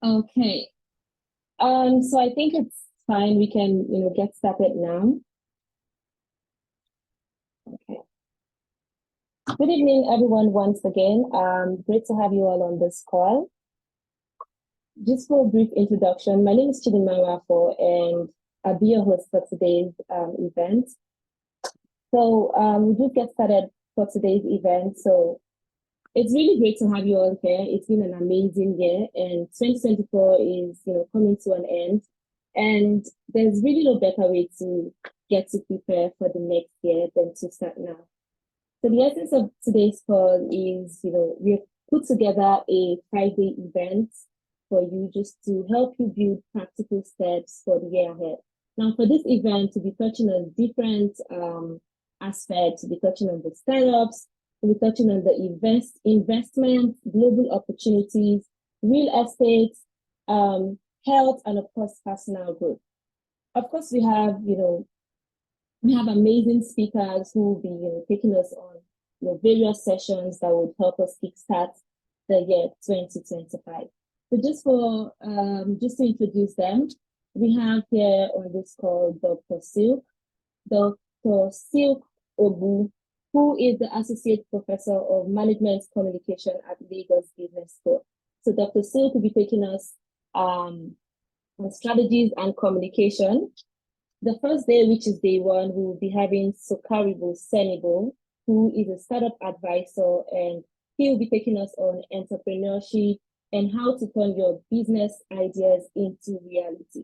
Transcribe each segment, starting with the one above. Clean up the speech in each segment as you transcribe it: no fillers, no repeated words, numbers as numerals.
Okay. So I think it's fine. We can, get started now. Okay. Good evening, everyone, once again. Great to have you all on this call. Just for a brief introduction, my name is Chidinma and I'll be your host for today's event. So we just get started for today's event. So it's really great to have you all here. It's been an amazing year, and 2024 is, coming to an end. And there's really no better way to get to prepare for the next year than to start now. So the essence of today's call is, we've put together a 5-day event for you just to help you build practical steps for the year ahead. Now, for this event, to be touching on different aspects, to be touching on the startups, to be touching on the investment, global opportunities, real estate, health, and of course, personal growth. Of course, we have amazing speakers who will be taking us on various sessions that would help us kickstart the year 2025. So just to introduce them, we have here on this call Dr. Silk Obu, who is the Associate Professor of Management Communication at Lagos Business School. So Dr. Silk will be taking us on strategies and communication. The first day, which is day one, we will be having Sokaribo Senibo, who is a startup advisor, and he will be taking us on entrepreneurship and how to turn your business ideas into reality.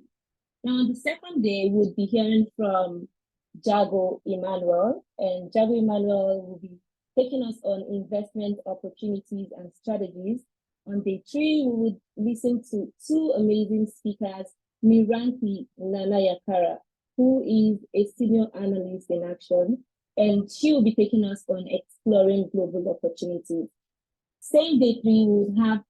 Now, on the second day, we'll be hearing from Jago Emmanuel, and Jago Emmanuel will be taking us on investment opportunities and strategies. On day three, we would listen to two amazing speakers, Miranti Nanayakara, who is a senior analyst in action, and she will be taking us on exploring global opportunities. Same day three, we will have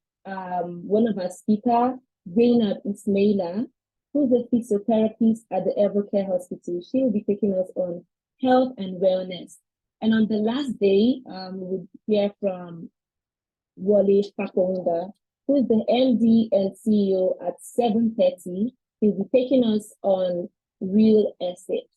one of our speakers, Zainab Ismaila, who's a physiotherapist at the Evercare Hospital. She will be taking us on health and wellness. And on the last day, we will hear from Wale Fakonga, who is the MD and CEO at 730. He'll be taking us on real estate.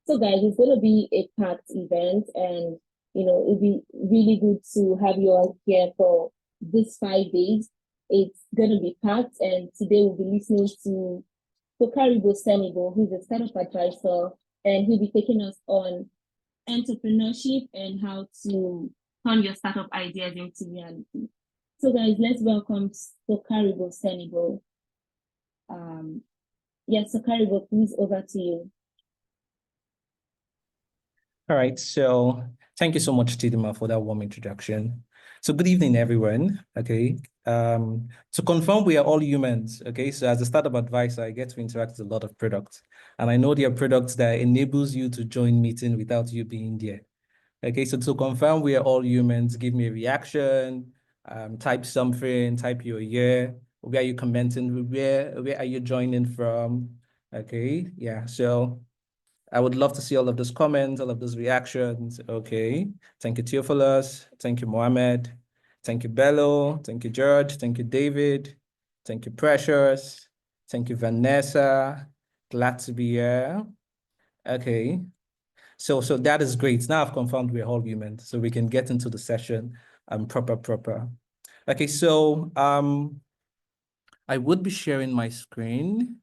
So guys, it's going to be a packed event, and it'll be really good to have you all here for this 5 days. It's going to be packed, and today we'll be listening to Sokaribo Senibo, who's a startup advisor, and he'll be taking us on entrepreneurship and how to turn your startup ideas into reality. So guys, let's welcome Sokaribo Senibo. Yes, Sokaribo, please, over to you. All right, so thank you so much, Tidima, for that warm introduction. So good evening, everyone. Okay, to confirm, we are all humans. Okay, so as a startup advisor, I get to interact with a lot of products, and I know there are products that enables you to join meeting without you being there. Okay, so to confirm, we are all humans. Give me a reaction, type something, type your year, where are you commenting, where are you joining from? Okay, yeah, so I would love to see all of those comments, all of those reactions. Okay. Thank you, Theophilus. Thank you, Mohammed. Thank you, Bello. Thank you, George. Thank you, David. Thank you, Precious. Thank you, Vanessa. Glad to be here. Okay. So that is great. Now I've confirmed we're all human, so we can get into the session proper. Okay, so I would be sharing my screen,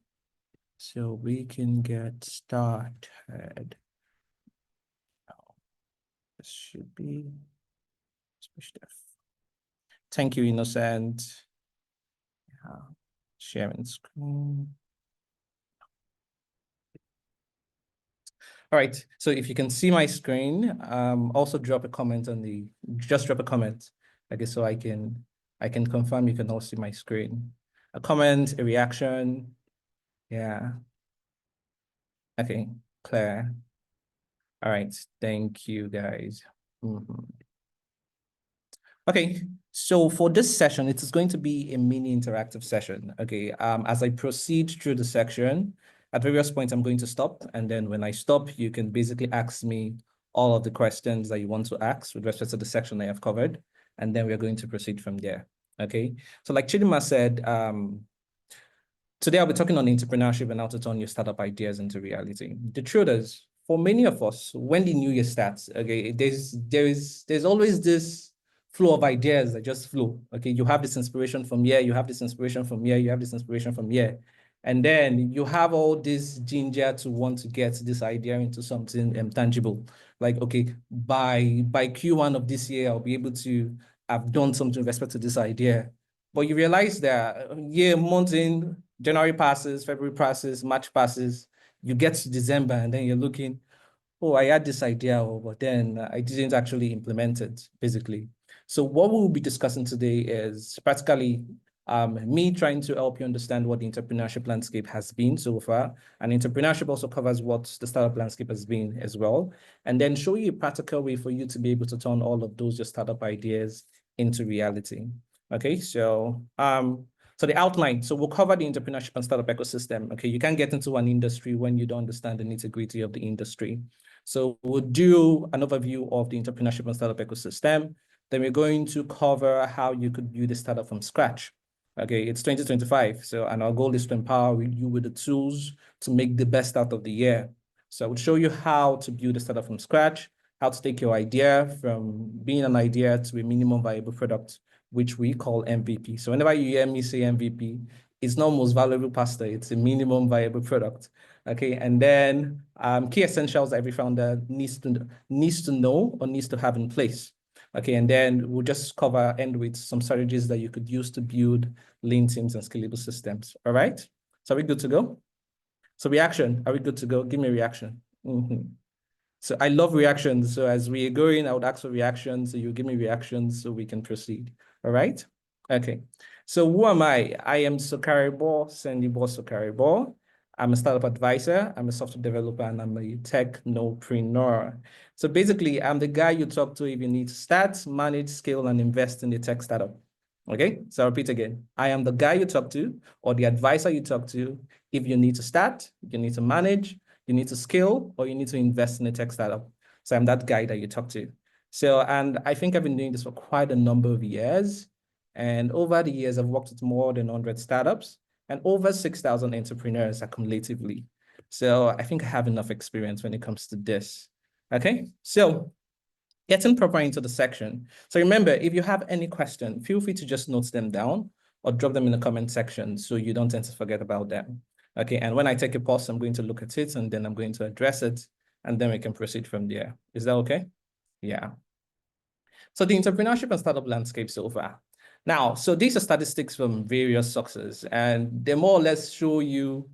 so we can get started. This should be Thank you, Innocent. Yeah. Sharing screen. All right, so if you can see my screen, also drop a comment on just drop a comment, okay, so I can confirm you can all see my screen. A comment, a reaction, yeah. Okay, Claire. All right, thank you, guys. Okay, so for this session, it is going to be a mini interactive session. Okay, as I proceed through the section, at various points, I'm going to stop. And then when I stop, you can basically ask me all of the questions that you want to ask with respect to the section I have covered. And then we're going to proceed from there. Okay, so like Chidima said, Today, I'll be talking on entrepreneurship and how to turn your startup ideas into reality. The truth is, for many of us, when the new year starts, okay, there's always this flow of ideas that just flow. Okay, you have this inspiration from here, you have this inspiration from here, you have this inspiration from here. And then you have all this ginger to want to get this idea into something tangible. Like, okay, by Q1 of this year, I'll be able to have done something with respect to this idea. But you realize that months in, January passes, February passes, March passes, you get to December and then you're looking, oh, I had this idea, but then I didn't actually implement it, basically. So what we'll be discussing today is practically me trying to help you understand what the entrepreneurship landscape has been so far. And entrepreneurship also covers what the startup landscape has been as well. And then show you a practical way for you to be able to turn all of those your startup ideas into reality. Okay, so the outline. So we'll cover the entrepreneurship and startup ecosystem. Okay, you can't get into an industry when you don't understand the nitty-gritty of the industry. So we'll do an overview of the entrepreneurship and startup ecosystem. Then we're going to cover how you could build a startup from scratch. Okay, it's 2025. And our goal is to empower you with the tools to make the best out of the year. So I would show you how to build a startup from scratch, how to take your idea from being an idea to a minimum viable product, which we call MVP. So whenever you hear me say MVP, it's not most valuable pasta, it's a minimum viable product. Okay, and then key essentials that every founder needs to know or needs to have in place. Okay, and then we'll just end with some strategies that you could use to build lean teams and scalable systems. All right, so are we good to go? So reaction, are we good to go? Give me a reaction. So I love reactions. So as we are going, I would ask for reactions. So you give me reactions so we can proceed. All right. Okay. So who am I? I am Sokaribo, Senibo. I'm a startup advisor. I'm a software developer and I'm a technopreneur. So basically, I'm the guy you talk to if you need to start, manage, scale, and invest in the tech startup. Okay. So I'll repeat again. I am the guy you talk to or the advisor you talk to if you need to start, you need to manage, you need to scale, or you need to invest in a tech startup. So I'm that guy that you talk to. So, and I think I've been doing this for quite a number of years. And over the years, I've worked with more than 100 startups and over 6,000 entrepreneurs accumulatively. So I think I have enough experience when it comes to this. Okay, so getting proper into the section. So remember, if you have any question, feel free to just note them down or drop them in the comment section so you don't tend to forget about them. Okay, and when I take a pause, I'm going to look at it and then I'm going to address it and then we can proceed from there. Is that okay? Yeah. So the entrepreneurship and startup landscape so far. Now, so these are statistics from various sources and they more or less show you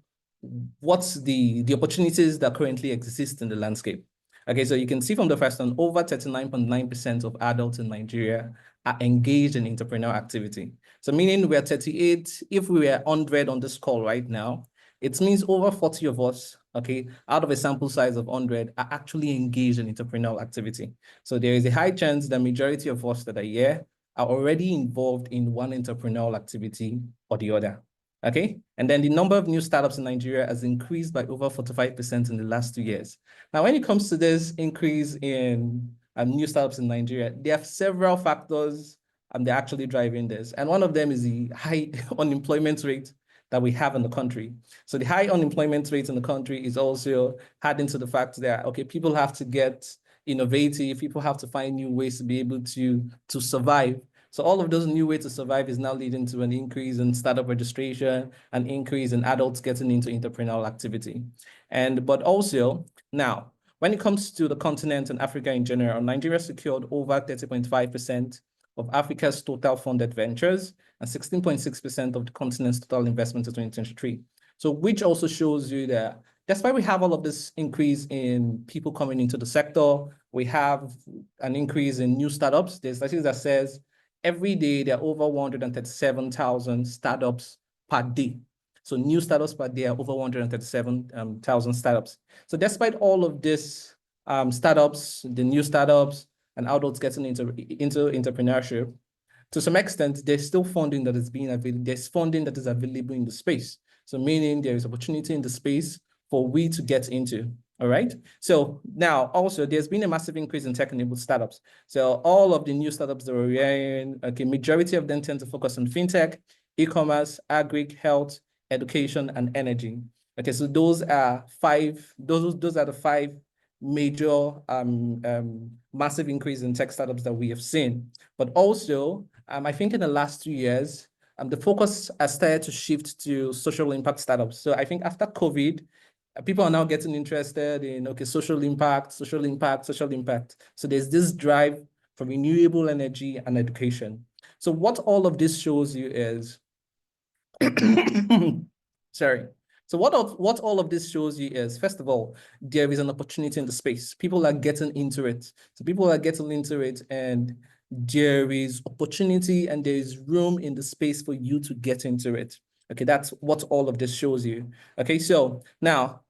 what's the opportunities that currently exist in the landscape. Okay, so you can see from the first one, over 39.9% of adults in Nigeria are engaged in entrepreneurial activity. So meaning we're 38, if we were 100 on this call right now, it means over 40 of us, okay, out of a sample size of 100 are actually engaged in entrepreneurial activity. So there is a high chance the majority of us that are here are already involved in one entrepreneurial activity or the other. Okay, and then the number of new startups in Nigeria has increased by over 45% in the last 2 years. Now, when it comes to this increase in new startups in Nigeria, there are several factors they're actually driving this. And one of them is the high unemployment rate that we have in the country. So the high unemployment rate in the country is also adding to the fact that, okay, people have to get innovative, people have to find new ways to be able to survive. So all of those new ways to survive is now leading to an increase in startup registration, an increase in adults getting into entrepreneurial activity. But also now, when it comes to the continent and Africa in general, Nigeria secured over 30.5% of Africa's total funded ventures and 16.6% of the continent's total investment in 2023. So which also shows you that despite we have all of this increase in people coming into the sector, we have an increase in new startups. There's statistics that says every day there are over 137,000 startups per day. So new startups per day are over 137,000 startups. So despite all of this startups, the new startups, and adults getting into entrepreneurship, to some extent, there's still funding that is being available. There's funding that is available in the space. So meaning there is opportunity in the space for we to get into. All right. So now also there's been a massive increase in tech-enabled startups. So all of the new startups that we're in, okay, majority of them tend to focus on fintech, e-commerce, agri, health, education, and energy. Okay, so those are the five major massive increase in tech startups that we have seen. But also, I think in the last 2 years, the focus has started to shift to social impact startups. So I think after COVID, people are now getting interested in, okay, social impact, social impact, social impact. So there's this drive for renewable energy and education. So what all of this shows you is, sorry. So what all of this shows you is, first of all, there is an opportunity in the space. People are getting into it. So people are getting into it, and there is opportunity and there is room in the space for you to get into it. Okay, that's what all of this shows you. Okay, so now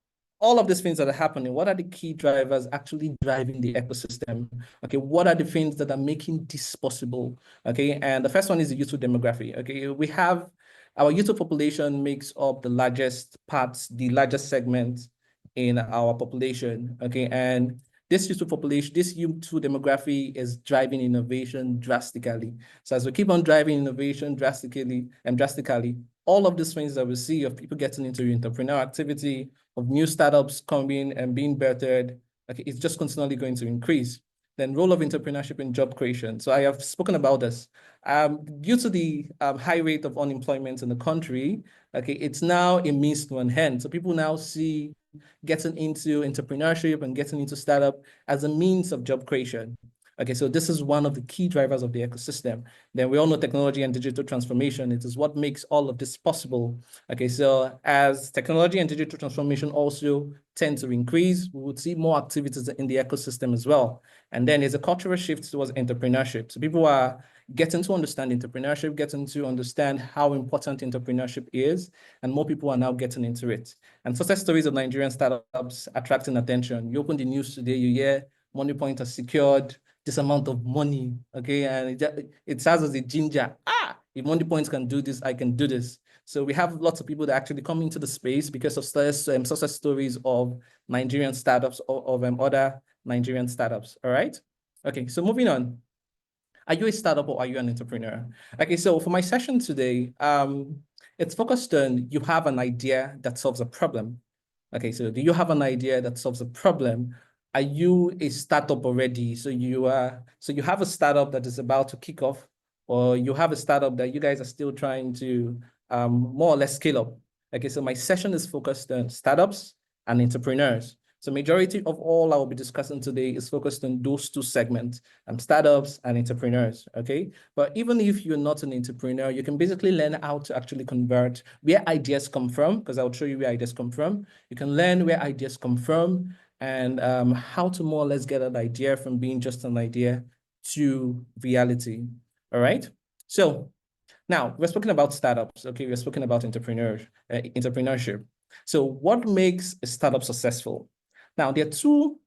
all of these things that are happening, what are the key drivers actually driving the ecosystem? Okay, what are the things that are making this possible? Okay, and the first one is the youth demography. Okay, we have our youth population makes up the largest parts, the largest segment in our population. Okay, and this youth population, this youth demography is driving innovation drastically. So as we keep on driving innovation drastically, all of these things that we see of people getting into entrepreneurial activity, of new startups coming and being bettered, okay, it's just continually going to increase. Then role of entrepreneurship in job creation. So I have spoken about this. Due to the high rate of unemployment in the country, okay, it's now a means to an end. So people now see getting into entrepreneurship and getting into startup as a means of job creation. Okay, so this is one of the key drivers of the ecosystem. Then we all know technology and digital transformation. It is what makes all of this possible. Okay, so as technology and digital transformation also tend to increase, we would see more activities in the ecosystem as well. And then there's a cultural shift towards entrepreneurship. So people are getting to understand entrepreneurship, getting to understand how important entrepreneurship is, and more people are now getting into it. And success stories of Nigerian startups attracting attention. You open the news today, you hear MoneyPoint has secured this amount of money, okay? And it serves as a ginger. If MoneyPoint can do this, I can do this. So we have lots of people that actually come into the space because of success stories of Nigerian startups or of other Nigerian startups, all right? Okay, so moving on. Are you a startup or are you an entrepreneur? Okay, so for my session today, it's focused on you have an idea that solves a problem. Okay, so do you have an idea that solves a problem? Are you a startup already? So you have a startup that is about to kick off, or you have a startup that you guys are still trying to more or less scale up. Okay, so my session is focused on startups and entrepreneurs. So majority of all I will be discussing today is focused on those two segments, startups and entrepreneurs, okay? But even if you're not an entrepreneur, you can basically learn how to actually convert where ideas come from, because I'll show you where ideas come from. You can learn where ideas come from and how to more or less get an idea from being just an idea to reality, all right? So now we're speaking about startups, okay? We're speaking about entrepreneurship. So what makes a startup successful? Now, there are two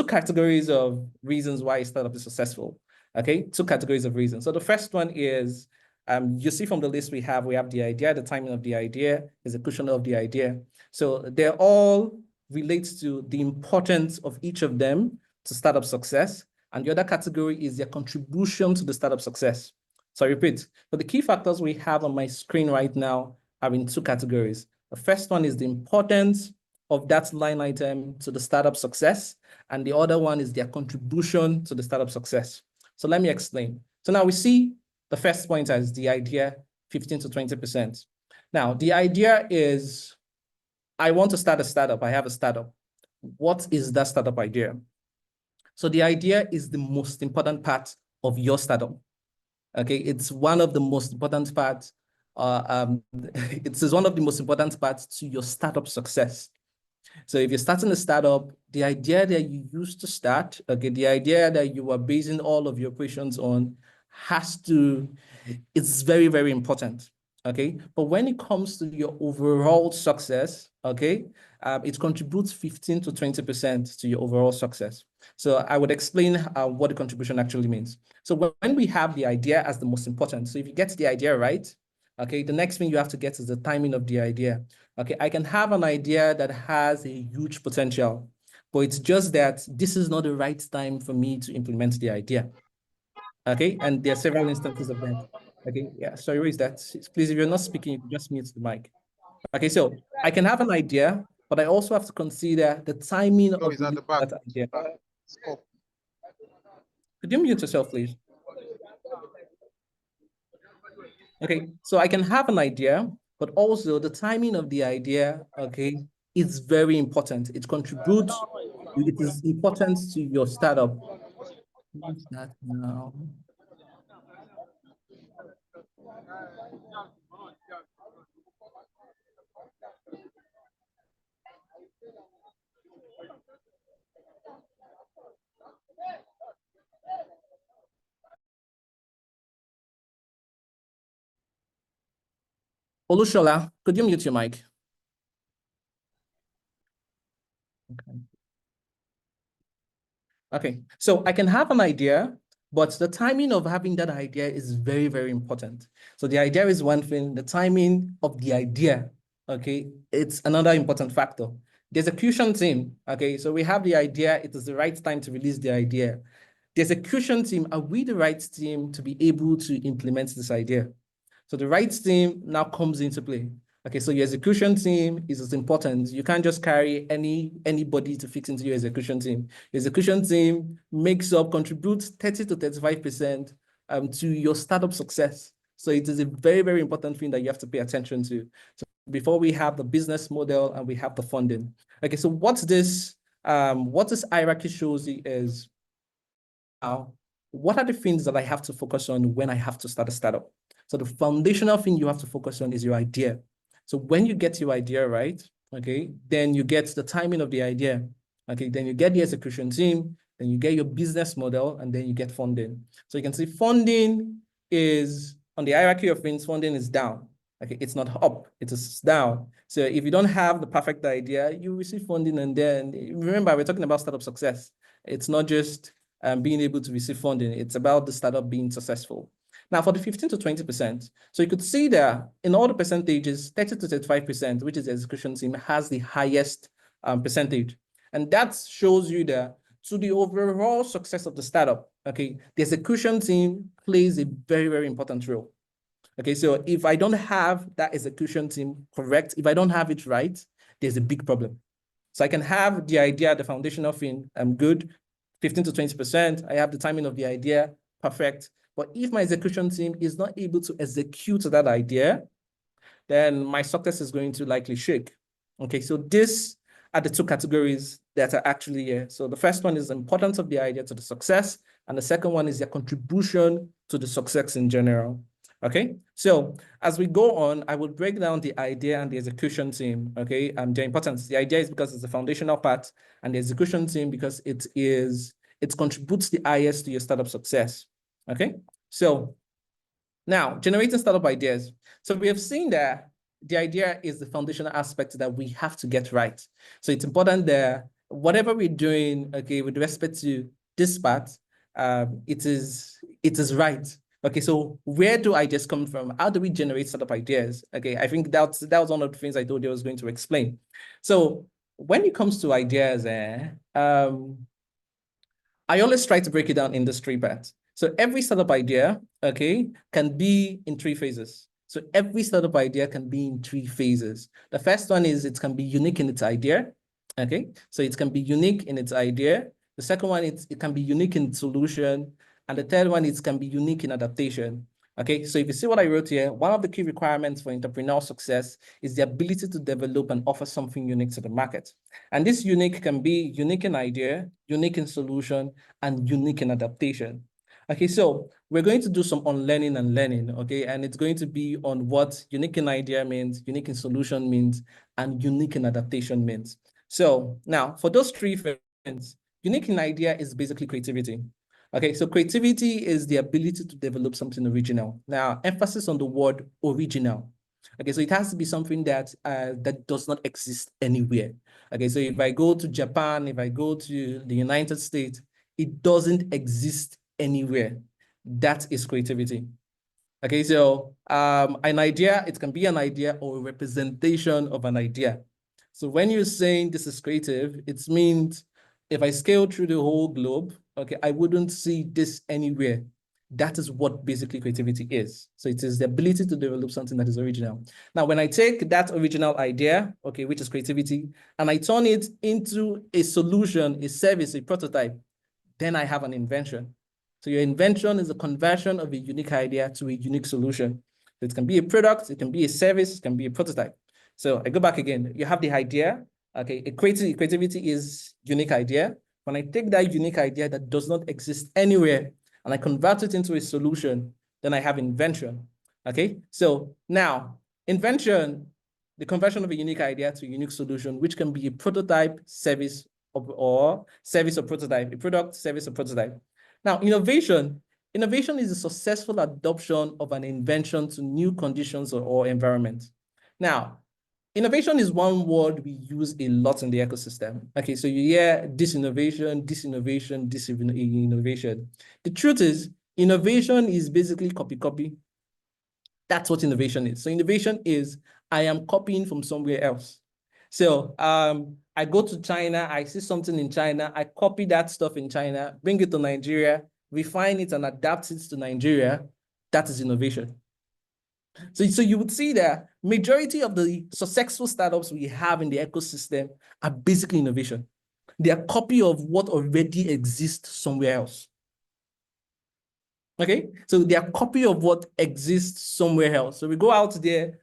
categories of reasons why a startup is successful. Okay, two categories of reasons. So the first one is, you see from the list we have the idea, the timing of the idea, execution of the idea. So they're all relates to the importance of each of them to startup success. And the other category is their contribution to the startup success. So I repeat, but the key factors we have on my screen right now are in two categories. The first one is the importance of that line item to the startup success, and the other one is their contribution to the startup success. So let me explain. So now we see the first point as the idea, 15 to 20%. Now, the idea is, I want to start a startup. I have a startup. What is that startup idea? So the idea is the most important part of your startup. Okay, it's one of the most important parts. It is one of the most important parts to your startup success. So if you're starting a startup, the idea that you used to start, okay, the idea that you are basing all of your operations on it's very, very important, okay? But when it comes to your overall success, okay, it contributes 15 to 20% to your overall success. So I would explain what the contribution actually means. So when we have the idea as the most important, so if you get the idea right, okay, the next thing you have to get is the timing of the idea. Okay, I can have an idea that has a huge potential, but it's just that this is not the right time for me to implement the idea. Okay, and there are several instances of that. Okay, yeah, sorry, who is that? Please, if you're not speaking, you can just mute the mic. Okay, so I can have an idea, but I also have to consider the timing No, of it's at the back. that idea. Stop. Could you mute yourself, please? Okay, so I can have an idea, but also the timing of the idea, okay, is very important. It contributes, it is important to your startup. What's that now? Olushola, could you mute your mic? Okay. Okay, so I can have an idea, but the timing of having that idea is very, very important. So the idea is one thing, the timing of the idea, okay, it's another important factor. The execution team, okay, so we have the idea, it is the right time to release the idea. The execution team, are we the right team to be able to implement this idea? So the right team now comes into play. Okay, so your execution team is as important. You can't just carry anybody to fit into your execution team. Your execution team contributes 30 to 35% to your startup success. So it is a very, very important thing that you have to pay attention to. So before we have the business model and we have the funding. Okay, so what this hierarchy shows you is now, what are the things that I have to focus on when I have to start a startup? So the foundational thing you have to focus on is your idea. So when you get your idea right, okay, then you get the timing of the idea. Okay, then you get the execution team, then you get your business model, and then you get funding. So you can see funding is on the hierarchy of things, funding is down. Okay, it's not up, it is down. So if you don't have the perfect idea, you receive funding, and then remember, we're talking about startup success. It's not just being able to receive funding. It's about the startup being successful. Now, for the 15 to 20%, so you could see that in all the percentages, 30 to 35%, which is the execution team, has the highest percentage. And that shows you that to the overall success of the startup, okay, the execution team plays a very, very important role. Okay, so if I don't have that execution team correct, if I don't have it right, there's a big problem. So I can have the idea, the foundational thing, I'm good, 15 to 20%. I have the timing of the idea, perfect. But if my execution team is not able to execute that idea, then my success is going to likely shake. Okay, so these are the two categories that are actually here. So the first one is the importance of the idea to the success, and the second one is their contribution to the success in general. Okay, so as we go on, I will break down the idea and the execution team. Okay, and their importance. The idea is because it's the foundational part, and the execution team because it contributes the highest to your startup success. Okay, so now generating startup ideas. So we have seen that the idea is the foundational aspect that we have to get right. So it's important that whatever we're doing, okay, with respect to this part, it is right. Okay, so where do ideas come from? How do we generate startup ideas? Okay, I think that was one of the things I told you I was going to explain. So when it comes to ideas, I always try to break it down in the three parts. So every startup idea, okay, can be in three phases. So every startup idea can be in three phases. The first one is it can be unique in its idea. Okay, so it can be unique in its idea. The second one is it can be unique in solution. And the third one is can be unique in adaptation. Okay, so if you see what I wrote here, one of the key requirements for entrepreneurial success is the ability to develop and offer something unique to the market. And this unique can be unique in idea, unique in solution, and unique in adaptation. Okay, so we're going to do some unlearning and learning, okay? And it's going to be on what unique in idea means, unique in solution means, and unique in adaptation means. So now for those three things, unique in idea is basically creativity. Okay, so creativity is the ability to develop something original. Now, emphasis on the word original. Okay, so it has to be something that that does not exist anywhere. Okay, so if I go to Japan, if I go to the United States, it doesn't exist anywhere. That is creativity. Okay, so an idea, it can be an idea or a representation of an idea. So when you're saying this is creative, it means if I scale through the whole globe, okay, I wouldn't see this anywhere. That is what basically creativity is. So it is the ability to develop something that is original. Now, when I take that original idea, okay, which is creativity, and I turn it into a solution, a service, a prototype, then I have an invention. So your invention is a conversion of a unique idea to a unique solution. It can be a product, it can be a service, it can be a prototype. So I go back again. You have the idea. Okay, creativity is unique idea. When I take that unique idea that does not exist anywhere and I convert it into a solution, then I have invention. Okay, so now invention, the conversion of a unique idea to a unique solution, which can be a prototype, service, or service or prototype, a product, service, or prototype. Now, innovation is a successful adoption of an invention to new conditions or environments. Now, innovation is one word we use a lot in the ecosystem. Okay, so you hear disinnovation. The truth is, innovation is basically copy. That's what innovation is. So innovation is, I am copying from somewhere else. So I go to China, I see something in China, I copy that stuff in China, bring it to Nigeria, refine it and adapt it to Nigeria. That is innovation. So you would see that majority of the successful startups we have in the ecosystem are basically innovation. They are a copy of what already exists somewhere else. Okay, so they are a copy of what exists somewhere else. So we go out there,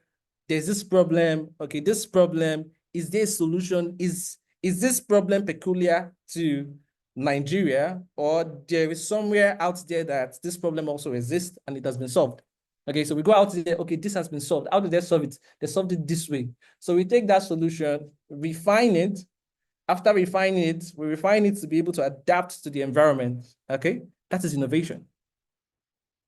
there's this problem. Okay, this problem, is there a solution? Is this problem peculiar to Nigeria, or there is somewhere out there that this problem also exists and it has been solved? Okay, so we go out there, okay, this has been solved. How did they solve it? They solved it this way. So we take that solution, refine it. After refining it, we refine it to be able to adapt to the environment. Okay, that is innovation.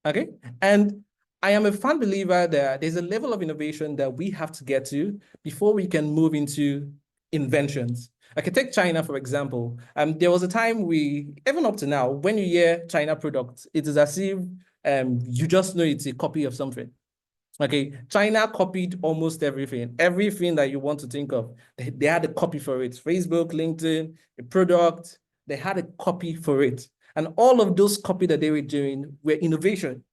Okay, and I am a firm believer that there's a level of innovation that we have to get to before we can move into inventions. I can take China, for example. There was a time even up to now, when you hear China products, it is as if you just know it's a copy of something. Okay, China copied almost everything that you want to think of. They had a copy for it. Facebook, LinkedIn, a product, they had a copy for it. And all of those copy that they were doing were innovation.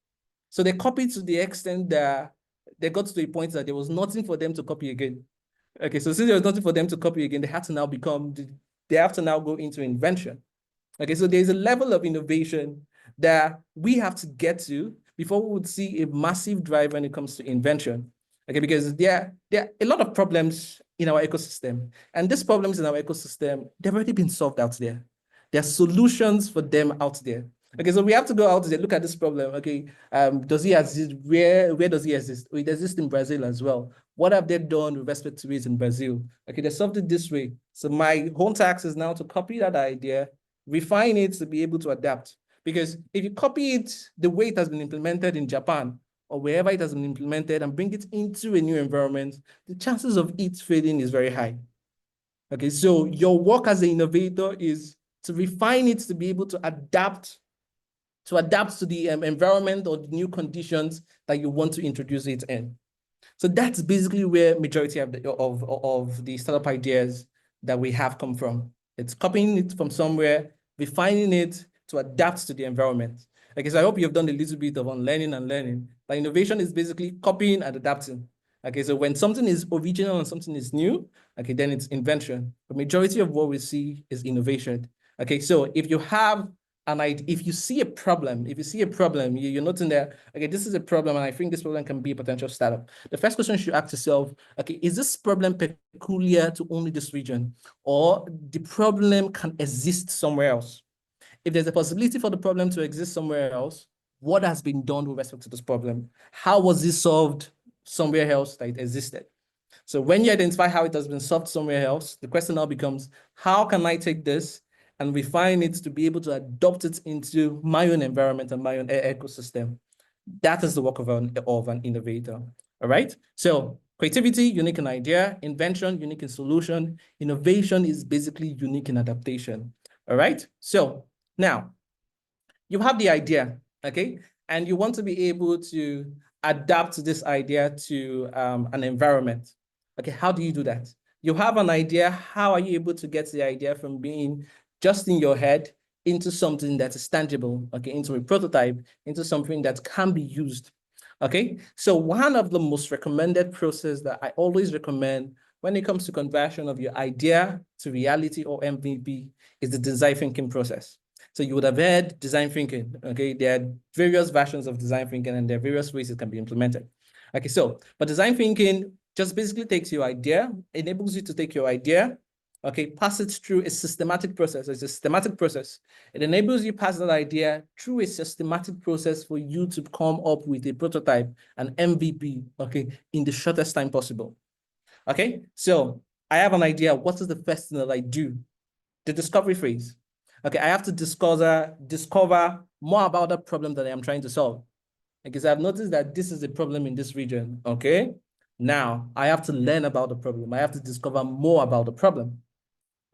So they copied to the extent that they got to a point that there was nothing for them to copy again. Okay, so since there was nothing for them to copy again, they have to now go into invention. Okay, so there's a level of innovation that we have to get to before we would see a massive drive when it comes to invention. Okay, because there are a lot of problems in our ecosystem. And these problems in our ecosystem, they've already been solved out there. There are solutions for them out there. Okay, so we have to go out there, look at this problem. Okay, does he exist? Where does he exist? It exists in Brazil as well. What have they done with respect to it in Brazil? Okay, they solved it this way. So my whole task is now to copy that idea, refine it to be able to adapt. Because if you copy it the way it has been implemented in Japan or wherever it has been implemented and bring it into a new environment, the chances of it failing is very high. Okay, so your work as an innovator is to refine it to be able to adapt to the environment or the new conditions that you want to introduce it in. So that's basically where majority of the startup ideas that we have come from. It's copying it from somewhere, refining it to adapt to the environment. Okay, so I hope you've done a little bit of unlearning and learning. But innovation is basically copying and adapting. Okay, so when something is original and something is new, okay, then it's invention. The majority of what we see is innovation. Okay, so if you have if you see a problem, you're noting that, okay, this is a problem, and I think this problem can be a potential startup. The first question you should ask yourself, okay, is this problem peculiar to only this region, or the problem can exist somewhere else? If there's a possibility for the problem to exist somewhere else, what has been done with respect to this problem? How was it solved somewhere else that it existed? So when you identify how it has been solved somewhere else, the question now becomes, how can I take this and refine it to be able to adopt it into my own environment and my own ecosystem? That is the work of an innovator. All right. So creativity, unique in idea; invention, unique in solution; innovation is basically unique in adaptation. All right. So now you have the idea, okay, and you want to be able to adapt this idea to an environment. Okay, how do you do that? You have an idea. How are you able to get the idea from being just in your head into something that is tangible, okay, into a prototype, into something that can be used. Okay, so one of the most recommended process that I always recommend when it comes to conversion of your idea to reality or MVP is the design thinking process. So you would have heard design thinking, okay? There are various versions of design thinking and there are various ways it can be implemented. Okay, so, but design thinking just basically takes your idea, enables you to take your idea, okay, pass it through a systematic process. It's a systematic process. It enables you pass that idea through a systematic process for you to come up with a prototype, an MVP, okay, in the shortest time possible. Okay, so I have an idea. What is the first thing that I do? The discovery phase. Okay, I have to discover more about the problem that I am trying to solve. Because I've noticed that this is a problem in this region. Okay, now I have to learn about the problem. I have to discover more about the problem.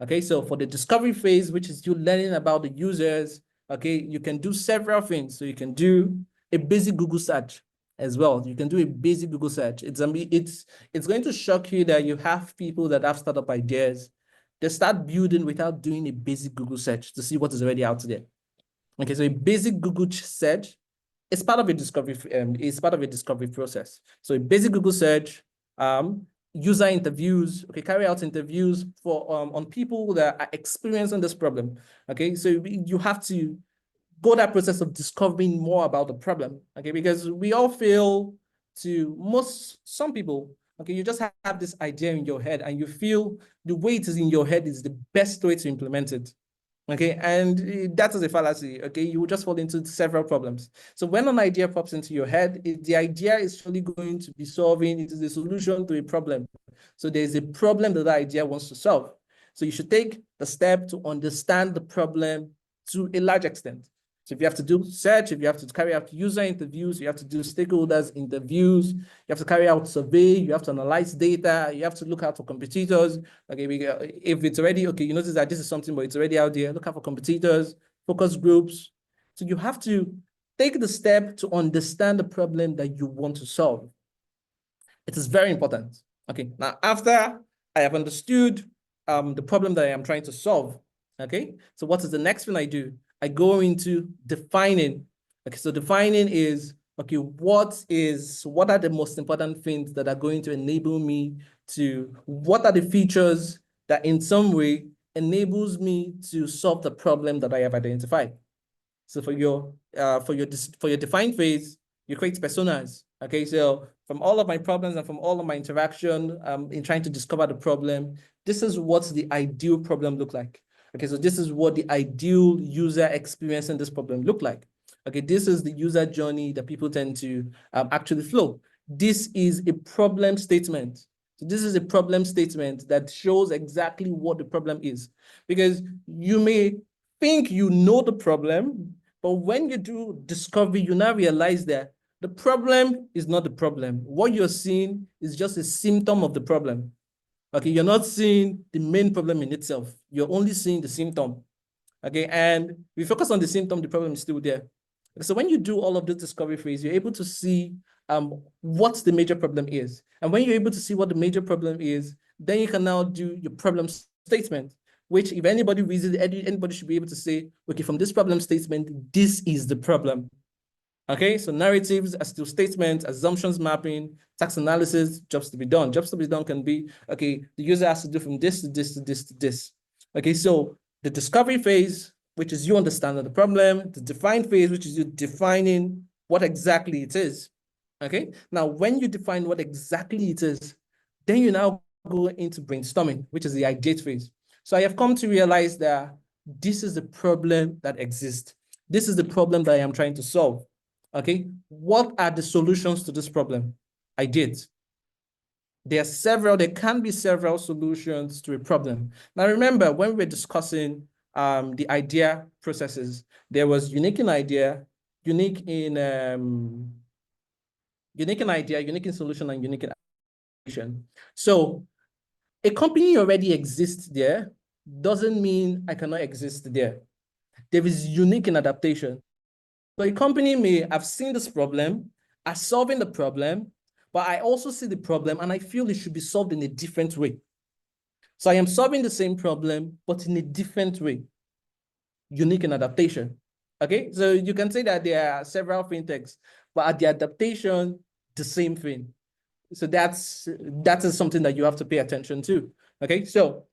Okay, so for the discovery phase, which is you learning about the users, okay, you can do several things. So you can do a basic Google search as well. You can do a basic Google search. It's going to shock you that you have people that have startup ideas. They start building without doing a basic Google search to see what is already out there. Okay, so a basic Google search is part of a discovery process. So a basic Google search, user interviews, okay, carry out interviews for on people that are experiencing this problem. Okay, so you have to go that process of discovering more about the problem. Okay, because we all feel some people, okay, you just have this idea in your head and you feel the way it is in your head is the best way to implement it. Okay, and that is a fallacy. Okay, you will just fall into several problems. So when an idea pops into your head, the idea is surely going to be solving, it is a solution to a problem. So there's a problem that the idea wants to solve. So you should take the step to understand the problem to a large extent. So if you have to do search, if you have to carry out user interviews, you have to do stakeholders interviews, you have to carry out survey, you have to analyze data, you have to look out for competitors. Okay, if it's already, okay, you notice that this is something, but it's already out there, look out for competitors, focus groups. So you have to take the step to understand the problem that you want to solve. It is very important. Okay, now after I have understood the problem that I am trying to solve, okay, so what is the next thing I do? I go into defining. Okay, so defining is, okay, what are the most important things that are going to enable me to, what are the features that in some way enables me to solve the problem that I have identified? So for your defined phase, you create personas. Okay, so from all of my problems and from all of my interaction in trying to discover the problem, this is what the ideal problem look like. Okay, so this is what the ideal user experience in this problem look like. Okay, this is the user journey that people tend to actually flow. This is a problem statement. So this is a problem statement that shows exactly what the problem is. Because you may think you know the problem, but when you do discovery, you now realize that the problem is not the problem. What you're seeing is just a symptom of the problem. Okay, you're not seeing the main problem in itself. You're only seeing the symptom. Okay, and we focus on the symptom, the problem is still there. So when you do all of this discovery phase, you're able to see what the major problem is. And when you're able to see what the major problem is, then you can now do your problem statement, which if anybody reads it, anybody should be able to say, okay, from this problem statement, this is the problem. Okay, so narratives are still statements, assumptions mapping, task analysis, jobs to be done. Jobs to be done can be, okay, the user has to do from this to this to this to this. Okay, so the discovery phase, which is you understanding the problem, the define phase, which is you defining what exactly it is. Okay, now when you define what exactly it is, then you now go into brainstorming, which is the ideate phase. So I have come to realize that this is the problem that exists. This is the problem that I am trying to solve. Okay, what are the solutions to this problem? I did. There can be several solutions to a problem. Now remember, when we were discussing the idea processes, there was unique in idea, unique in solution, and unique in application. So a company already exists there doesn't mean I cannot exist there. There is unique in adaptation. So a company may have seen this problem, are solving the problem, but I also see the problem and I feel it should be solved in a different way. So I am solving the same problem, but in a different way. unique in adaptation. Okay, so you can say that there are several fintechs, but at the adaptation, the same thing. So that is something that you have to pay attention to. Okay, so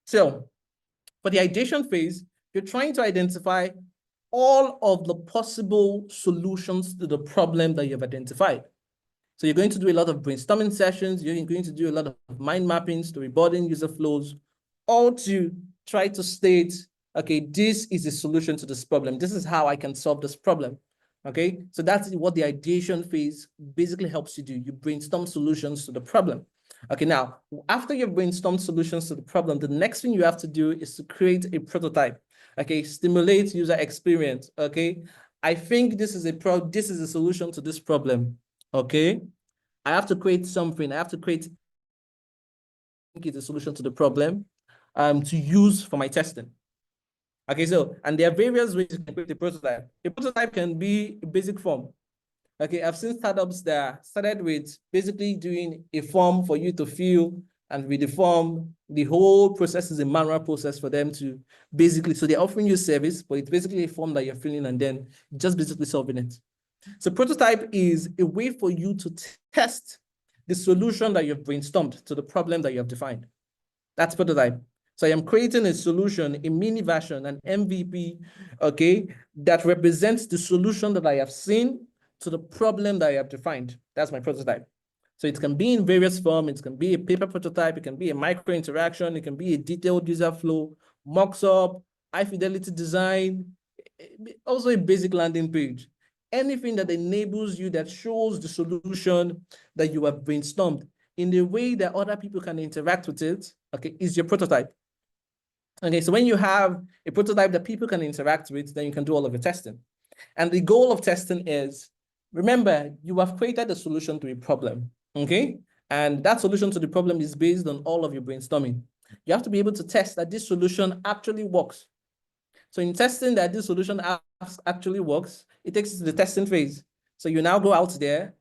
for the ideation phase, you're trying to identify all of the possible solutions to the problem that you've identified. So you're going to do a lot of brainstorming sessions. You're going to do a lot of mind mapping, storyboarding, user flows, all to try to state, okay, this is a solution to this problem. This is how I can solve this problem. Okay, so that's what the ideation phase basically helps you do. You brainstorm solutions to the problem. Okay, now, after you've brainstormed solutions to the problem, the next thing you have to do is to create a prototype. Okay, stimulate user experience. Okay, I think this is a solution to this problem. Okay, I have to create something. I have to create a solution to the problem to use for my testing. Okay, so, and there are various ways you can create a prototype. A prototype can be a basic form. Okay, I've seen startups that started with basically doing a form for you to fill, and with the form, the whole process is a manual process for them to basically, so they're offering you service, but it's basically a form that you're filling and then just basically solving it. So prototype is a way for you to test the solution that you've brainstormed to the problem that you have defined. That's prototype. So I am creating a solution, a mini version, an MVP, okay, that represents the solution that I have seen to the problem that I have defined. That's my prototype. So it can be in various forms. It can be a paper prototype. It can be a micro interaction. It can be a detailed user flow, mocks up, high fidelity design, also a basic landing page. Anything that enables you, that shows the solution that you have brainstormed in the way that other people can interact with it, okay, is your prototype. Okay, so when you have a prototype that people can interact with, then you can do all of your testing. And the goal of testing is, remember, you have created a solution to a problem, okay? And that solution to the problem is based on all of your brainstorming. You have to be able to test that this solution actually works. So in testing that this solution actually works, it takes you to the testing phase. So you now go out there,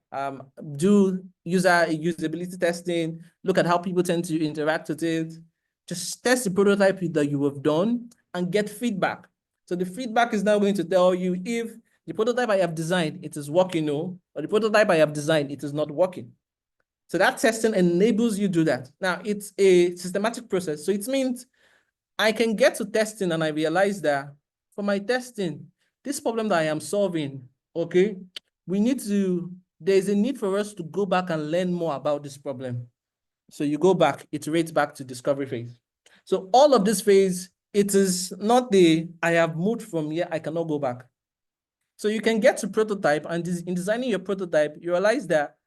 do usability testing, look at how people tend to interact with it, just test the prototype that you have done and get feedback. So the feedback is now going to tell you if the prototype I have designed, it is working, or the prototype I have designed, it is not working. So that testing enables you to do that. Now, it's a systematic process. So it means I can get to testing and I realize that for my testing, this problem that I am solving, okay, there's a need for us to go back and learn more about this problem. So you go back, iterate back to discovery phase. So all of this phase, it is not I have moved from here, I cannot go back. So you can get to prototype, and in designing your prototype, you realize that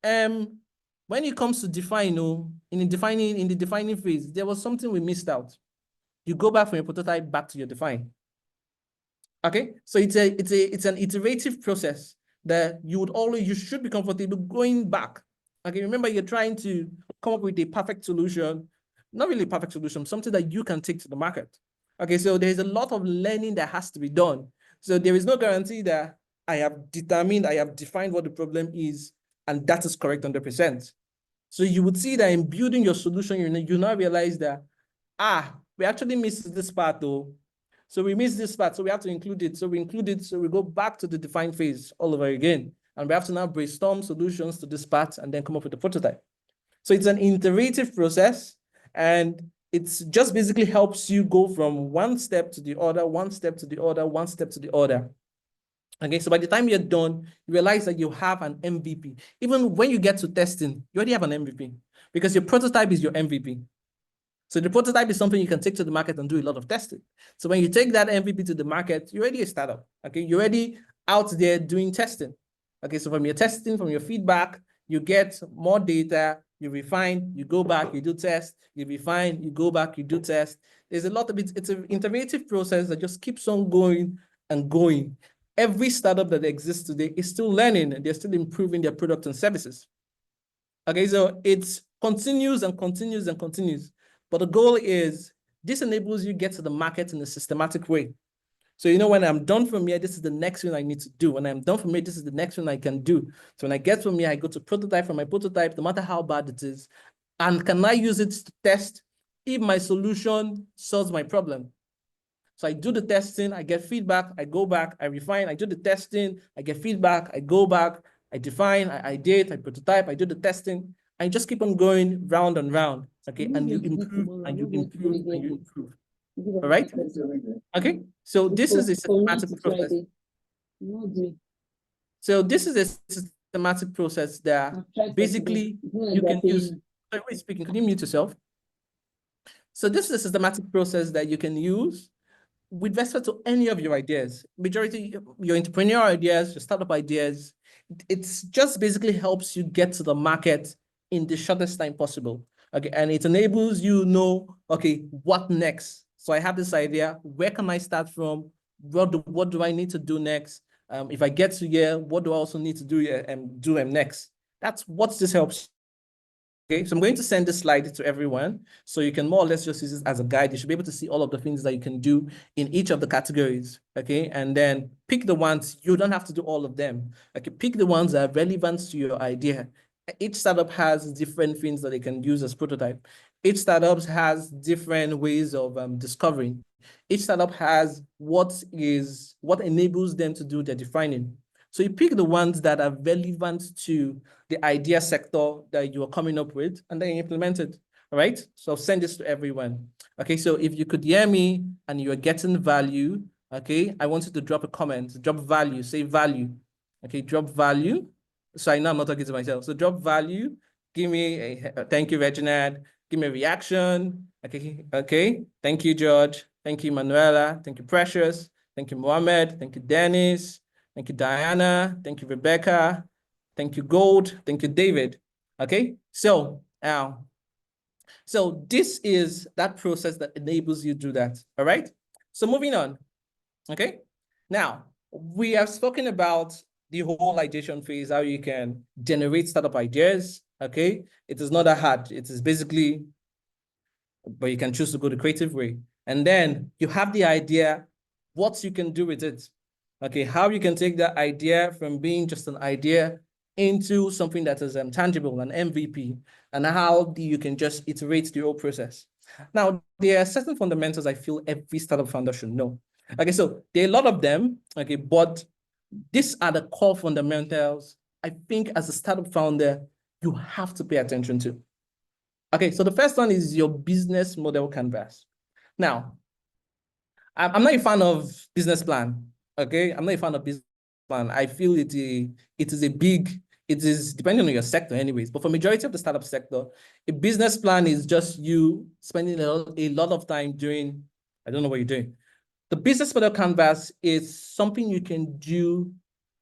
when it comes to define, in the defining phase, there was something we missed out. You go back from your prototype back to your define. Okay, so it's an iterative process that you should be comfortable going back. Okay, remember, you're trying to come up with a perfect solution, not really a perfect solution, something that you can take to the market. Okay, so there's a lot of learning that has to be done. So there is no guarantee that I have defined what the problem is, and that is correct 100%. So you would see that in building your solution, you now realize that, we actually missed this part though. So we missed this part, so we have to include it. So we include it, so we go back to the define phase all over again. And we have to now brainstorm solutions to this part and then come up with a prototype. So it's an iterative process, and it's just basically helps you go from one step to the other, one step to the other, one step to the other. Okay, so by the time you're done, you realize that you have an MVP. Even when you get to testing, you already have an MVP because your prototype is your MVP. So the prototype is something you can take to the market and do a lot of testing. So when you take that MVP to the market, you're already a startup. Okay, you're already out there doing testing. Okay, so from your testing, from your feedback, you get more data, you refine, you go back, you do test, you refine, you go back, you do test. There's a lot of it. It's an iterative process that just keeps on going and going. Every startup that exists today is still learning, and they're still improving their products and services. Okay, so it continues and continues and continues. But the goal is this enables you to get to the market in a systematic way. So, when I'm done from here, this is the next thing I need to do. When I'm done from here, this is the next thing I can do. So when I get from here, I go to prototype. From my prototype, no matter how bad it is, and can I use it to test if my solution solves my problem? So I do the testing, I get feedback, I go back, I refine, I do the testing, I get feedback, I go back, I define, I date, I prototype, I do the testing, and you just keep on going round and round, okay? And you improve, and you improve, and you improve. All right? Okay, so this is a systematic process. So this is a systematic process that basically you can use. Sorry, wait, speaking, can you mute yourself? So this is a systematic process that you can use with respect to any of your ideas. Majority, your entrepreneurial ideas, your startup ideas, it's just basically helps you get to the market in the shortest time possible. Okay, and it enables you know, okay, what next? So I have this idea, where can I start from? What do I need to do next? If I get to here, what do I also need to do here and do next? That's what this helps. Okay, so I'm going to send this slide to everyone so you can more or less just use this as a guide. You should be able to see all of the things that you can do in each of the categories. Okay, and then pick the ones, you don't have to do all of them. Okay, pick the ones that are relevant to your idea. Each startup has different things that they can use as prototype. Each startup has different ways of discovering. Each startup has what enables them to do their defining. So you pick the ones that are relevant to the idea sector that you are coming up with, and then you implement it. All right. So I'll send this to everyone. Okay. So if you could hear me and you're getting value, okay, I want you to drop a comment, drop value, say value. Okay, drop value. So I know I'm not talking to myself. So drop value. Give me a thank you, Reginald. Give me a reaction. Okay. Okay. Thank you, George. Thank you, Manuela. Thank you, Precious. Thank you, Mohammed. Thank you, Dennis. Thank you, Diana. Thank you, Rebecca. Thank you, Gold. Thank you, David. Okay, so this is that process that enables you to do that. All right. So moving on. Okay. Now we have spoken about the whole ideation phase, how you can generate startup ideas. Okay, it is not that hard. It is basically, but you can choose to go the creative way. And then you have the idea, what you can do with it. Okay, how you can take that idea from being just an idea into something that is tangible, an MVP, and how you can just iterate the whole process. Now, there are certain fundamentals I feel every startup founder should know. Okay, so there are a lot of them, okay, but these are the core fundamentals I think as a startup founder, you have to pay attention to. Okay, so the first one is your business model canvas. Now, I'm not a fan of business plan. Okay, I'm not a fan of business plan. I feel it is depending on your sector anyways, but for majority of the startup sector, a business plan is just you spending a lot of time doing, I don't know what you're doing. The business model canvas is something you can do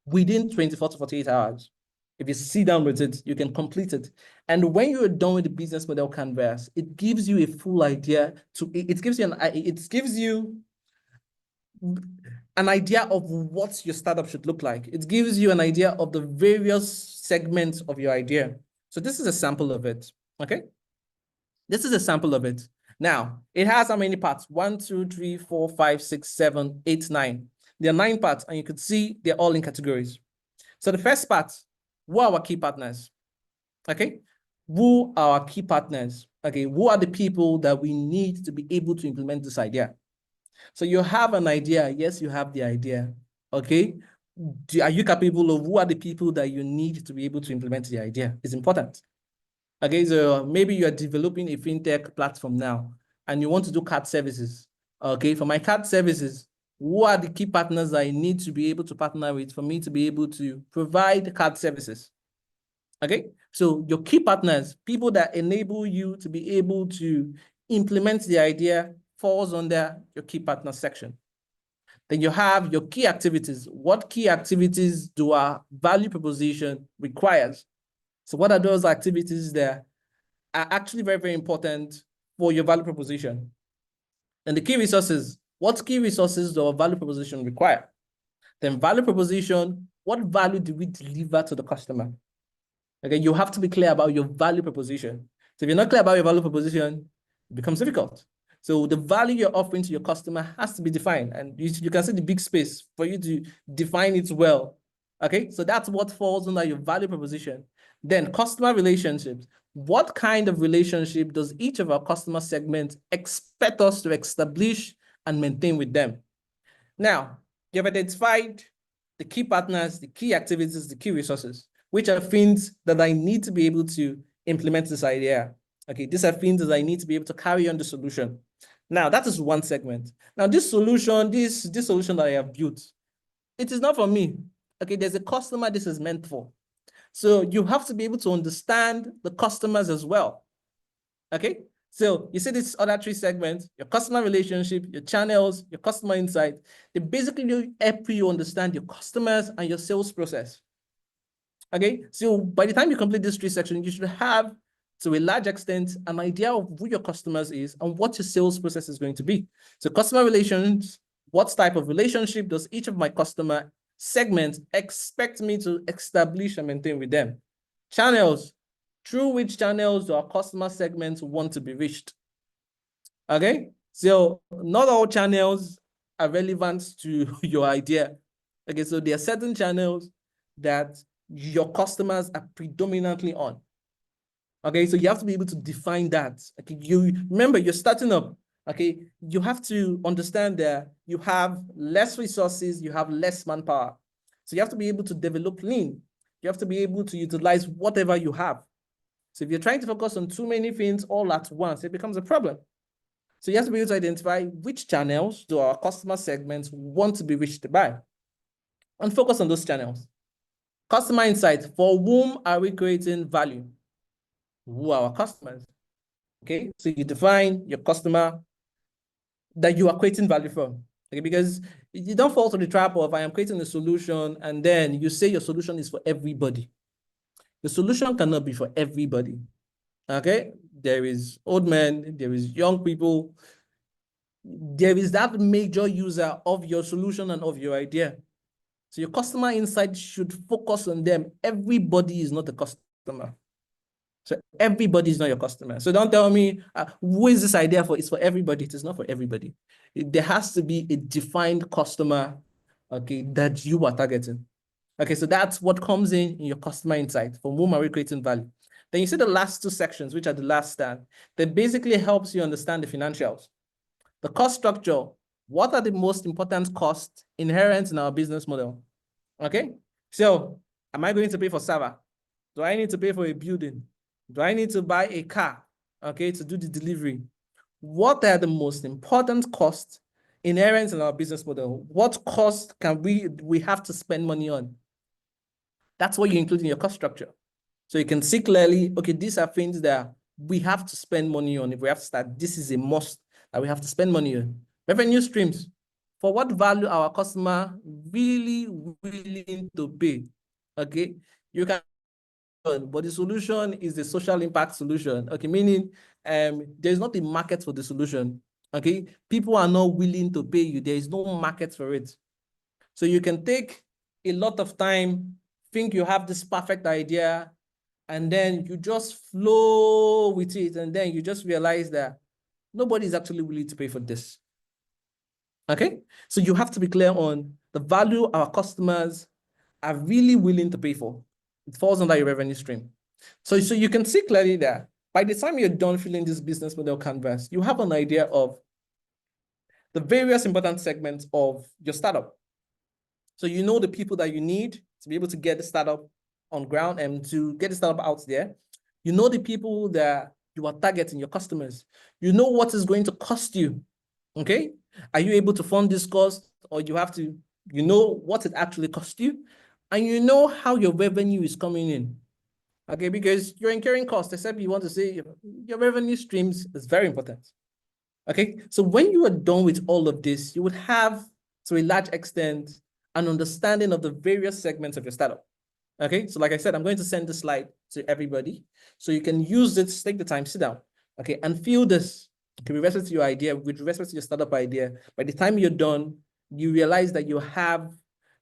within 24 to 48 hours. If you sit down with it, you can complete it. And when you're done with the business model canvas, it gives you a full idea it gives you an idea of what your startup should look like. It gives you an idea of the various segments of your idea. So this is a sample of it, okay? This is a sample of it. Now, it has how many parts? 1, 2, 3, 4, 5, 6, 7, 8, 9. There are 9 parts, and you can see they're all in categories. So the first part, who are our key partners? Okay, who are our key partners? Okay, who are the people that we need to be able to implement this idea? So you have an idea. Yes, you have the idea. Okay, are you capable of who are the people that you need to be able to implement the idea? It's important. Okay, so maybe you are developing a fintech platform now and you want to do card services. Okay, for my card services, who are the key partners I need to be able to partner with for me to be able to provide card services? Okay, so your key partners, people that enable you to be able to implement the idea, falls under your key partner section. Then you have your key activities. What key activities do our value proposition requires? So what are those activities that are actually very, very important for your value proposition? And the key resources, what key resources do our value proposition require? Then value proposition, what value do we deliver to the customer? Okay, you have to be clear about your value proposition. So if you're not clear about your value proposition, it becomes difficult. So the value you're offering to your customer has to be defined, and you can see the big space for you to define it well. Okay, so that's what falls under your value proposition. Then customer relationships. What kind of relationship does each of our customer segments expect us to establish and maintain with them. Now, you've identified the key partners, the key activities, the key resources, which are things that I need to be able to implement this idea. Okay, these are things that I need to be able to carry on the solution. Now, that is one segment. Now, this solution that I have built, it is not for me. Okay, there's a customer this is meant for. So you have to be able to understand the customers as well. Okay, so you see these other three segments: your customer relationship, your channels, your customer insight. They basically help you understand your customers and your sales process. Okay, so by the time you complete this three sections, you should have, to a large extent, an idea of who your customers is and what your sales process is going to be. So customer relations, what type of relationship does each of my customer segments expect me to establish and maintain with them? Channels, through which channels do our customer segments want to be reached? Okay, so not all channels are relevant to your idea. Okay, so there are certain channels that your customers are predominantly on. Okay, so you have to be able to define that. Okay, you remember you're starting up. Okay, you have to understand that you have less resources, you have less manpower. So you have to be able to develop lean. You have to be able to utilize whatever you have. So if you're trying to focus on too many things all at once, it becomes a problem. So you have to be able to identify which channels do our customer segments want to be reached by, and focus on those channels. Customer insight: for whom are we creating value? Who are our customers? Okay, so you define your customer that you are creating value from. Okay, because you don't fall to the trap of I am creating a solution and then you say your solution is for everybody. The solution cannot be for everybody. Okay, there is old men, there is young people, there is that major user of your solution and of your idea. So your customer insight should focus on them. Everybody is not a customer. So everybody is not your customer. So don't tell me, who is this idea for? It's for everybody. It is not for everybody. There has to be a defined customer, okay, that you are targeting. Okay, so that's what comes in your customer insight. For whom are we creating value? Then you see the last two sections, which are the last stand, that basically helps you understand the financials. The cost structure: what are the most important costs inherent in our business model? Okay, so am I going to pay for server? Do I need to pay for a building? Do I need to buy a car, okay, to do the delivery? What are the most important costs inherent in our business model? What cost can we have to spend money on? That's what you include in your cost structure. So you can see clearly, okay, these are things that we have to spend money on. If we have to start, this is a must that we have to spend money on. Revenue streams: for what value our customer really willing to pay? Okay, you can, but the solution is the social impact solution. Okay, meaning there's not a market for the solution. Okay, people are not willing to pay you. There is no market for it. So you can take a lot of time, think you have this perfect idea, and then you just flow with it, and then you just realize that nobody is actually willing to pay for this. Okay, so you have to be clear on the value our customers are really willing to pay for. It falls under your revenue stream. So you can see clearly that by the time you're done filling this business model canvas, you have an idea of the various important segments of your startup. So you know the people that you need to be able to get the startup on ground and to get the startup out there. You know the people that you are targeting, your customers. You know what is going to cost you. Okay, are you able to fund this cost, or you have to, you know what it actually costs you, and you know how your revenue is coming in. Okay, because you're incurring costs, except you want to say your revenue streams is very important. Okay, so when you are done with all of this, you would have, to a large extent, an understanding of the various segments of your startup. Okay, so like I said, I'm going to send this slide to everybody so you can use it, take the time, sit down, okay, and feel this. Okay, with respect to your idea, with respect to your startup idea, by the time you're done, you realize that you have,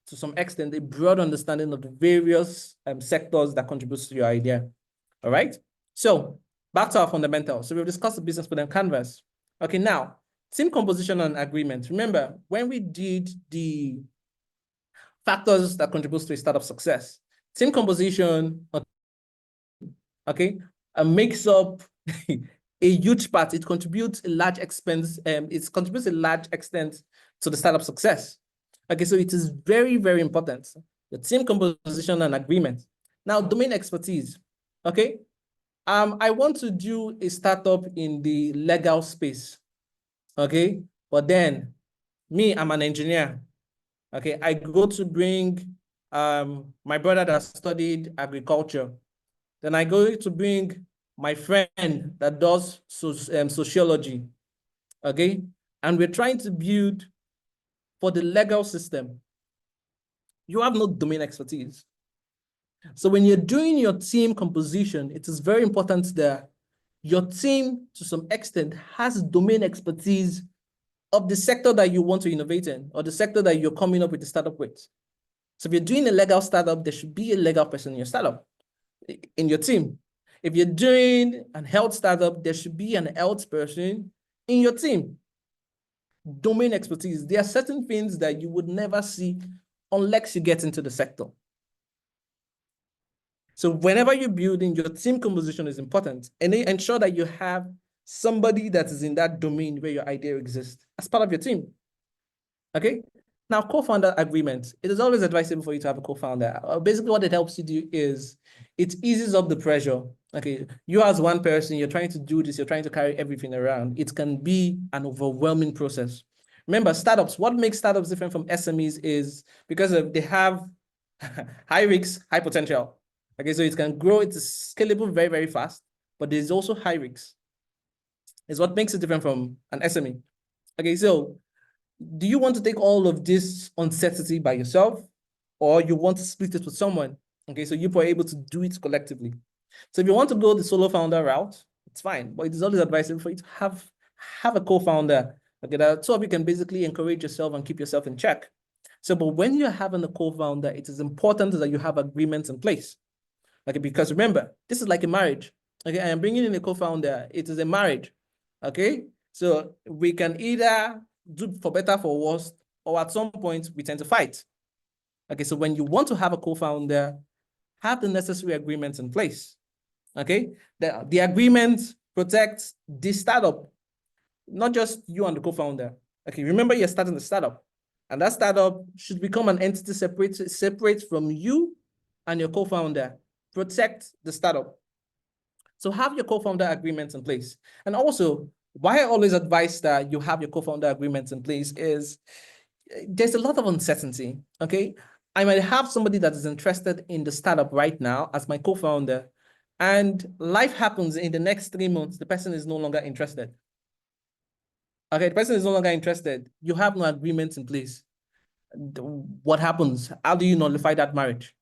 to some extent, a broad understanding of the various sectors that contribute to your idea. All right, so back to our fundamentals. So we've discussed the business model canvas. Okay, now team composition and agreement. Remember when we did the factors that contribute to a startup success, team composition, okay, makes up a huge part. It contributes a large expense. It contributes a large extent to the startup success. Okay, so it is very, very important. The team composition and agreement. Now, domain expertise. Okay, I want to do a startup in the legal space. Okay, but then me, I'm an engineer. Okay, I go to bring my brother that studied agriculture. Then I go to bring my friend that does sociology. Okay, and we're trying to build for the legal system. You have no domain expertise. So when you're doing your team composition, it is very important that your team, to some extent, has domain expertise of the sector that you want to innovate in, or the sector that you're coming up with the startup with. So if you're doing a legal startup, there should be a legal person in your startup, in your team. If you're doing a health startup, there should be an health person in your team. Domain expertise. There are certain things that you would never see unless you get into the sector. So whenever you're building, your team composition is important, and ensure that you have somebody that is in that domain where your idea exists as part of your team. Okay. Now, co-founder agreement. It is always advisable for you to have a co-founder. Basically, what it helps you do is it eases up the pressure. Okay, you as one person, you're trying to do this, you're trying to carry everything around. It can be an overwhelming process. Remember, startups, what makes startups different from SMEs is because they have high risks, high potential. Okay, so it can grow, it's scalable very, very fast, but there's also high risks. It's what makes it different from an SME. Okay, so do you want to take all of this uncertainty by yourself, or you want to split it with someone? Okay, so you are able to do it collectively. So if you want to go the solo founder route, it's fine, but it is always advisable for you to have a co-founder. Okay, that two of you can basically encourage yourself and keep yourself in check. So, but when you're having a co-founder, it is important that you have agreements in place. Okay, because remember, this is like a marriage. Okay, I am bringing in a co-founder. It is a marriage. Okay, so we can either do for better, for worse, or at some point we tend to fight. Okay, so when you want to have a co-founder, have the necessary agreements in place. Okay, the agreement protects the startup, not just you and the co-founder. Okay, remember you're starting the startup, and that startup should become an entity separate from you and your co-founder. Protect the startup. So have your co-founder agreements in place. And also, why I always advise that you have your co-founder agreements in place is there's a lot of uncertainty, okay? I might have somebody that is interested in the startup right now as my co-founder, and life happens in the next 3 months, the person is no longer interested. Okay, the person is no longer interested. You have no agreements in place. What happens? How do you nullify that marriage?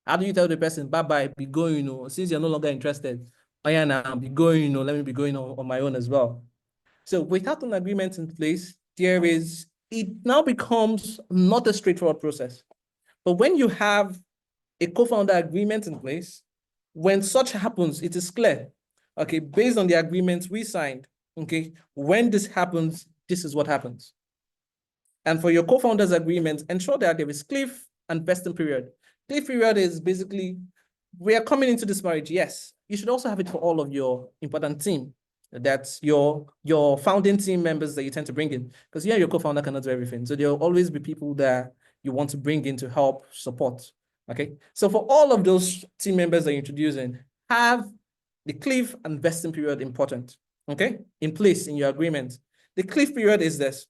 How do you tell the person, bye-bye, be going, since you're no longer interested? Oh yeah, now be going, let me be going on my own as well. So without an agreement in place, it now becomes not a straightforward process. But when you have a co-founder agreement in place, when such happens, it is clear, okay, based on the agreements we signed, okay, when this happens, this is what happens. And for your co-founders agreement, ensure that there is cliff and vesting period. Cliff period is basically, we are coming into this marriage, yes. You should also have it for all of your important team. That's your founding team members that you tend to bring in. Because your co-founder cannot do everything. So there will always be people that you want to bring in to help support. Okay. So for all of those team members that you're introducing, have the cliff and vesting period important. Okay, in place in your agreement. The cliff period is this.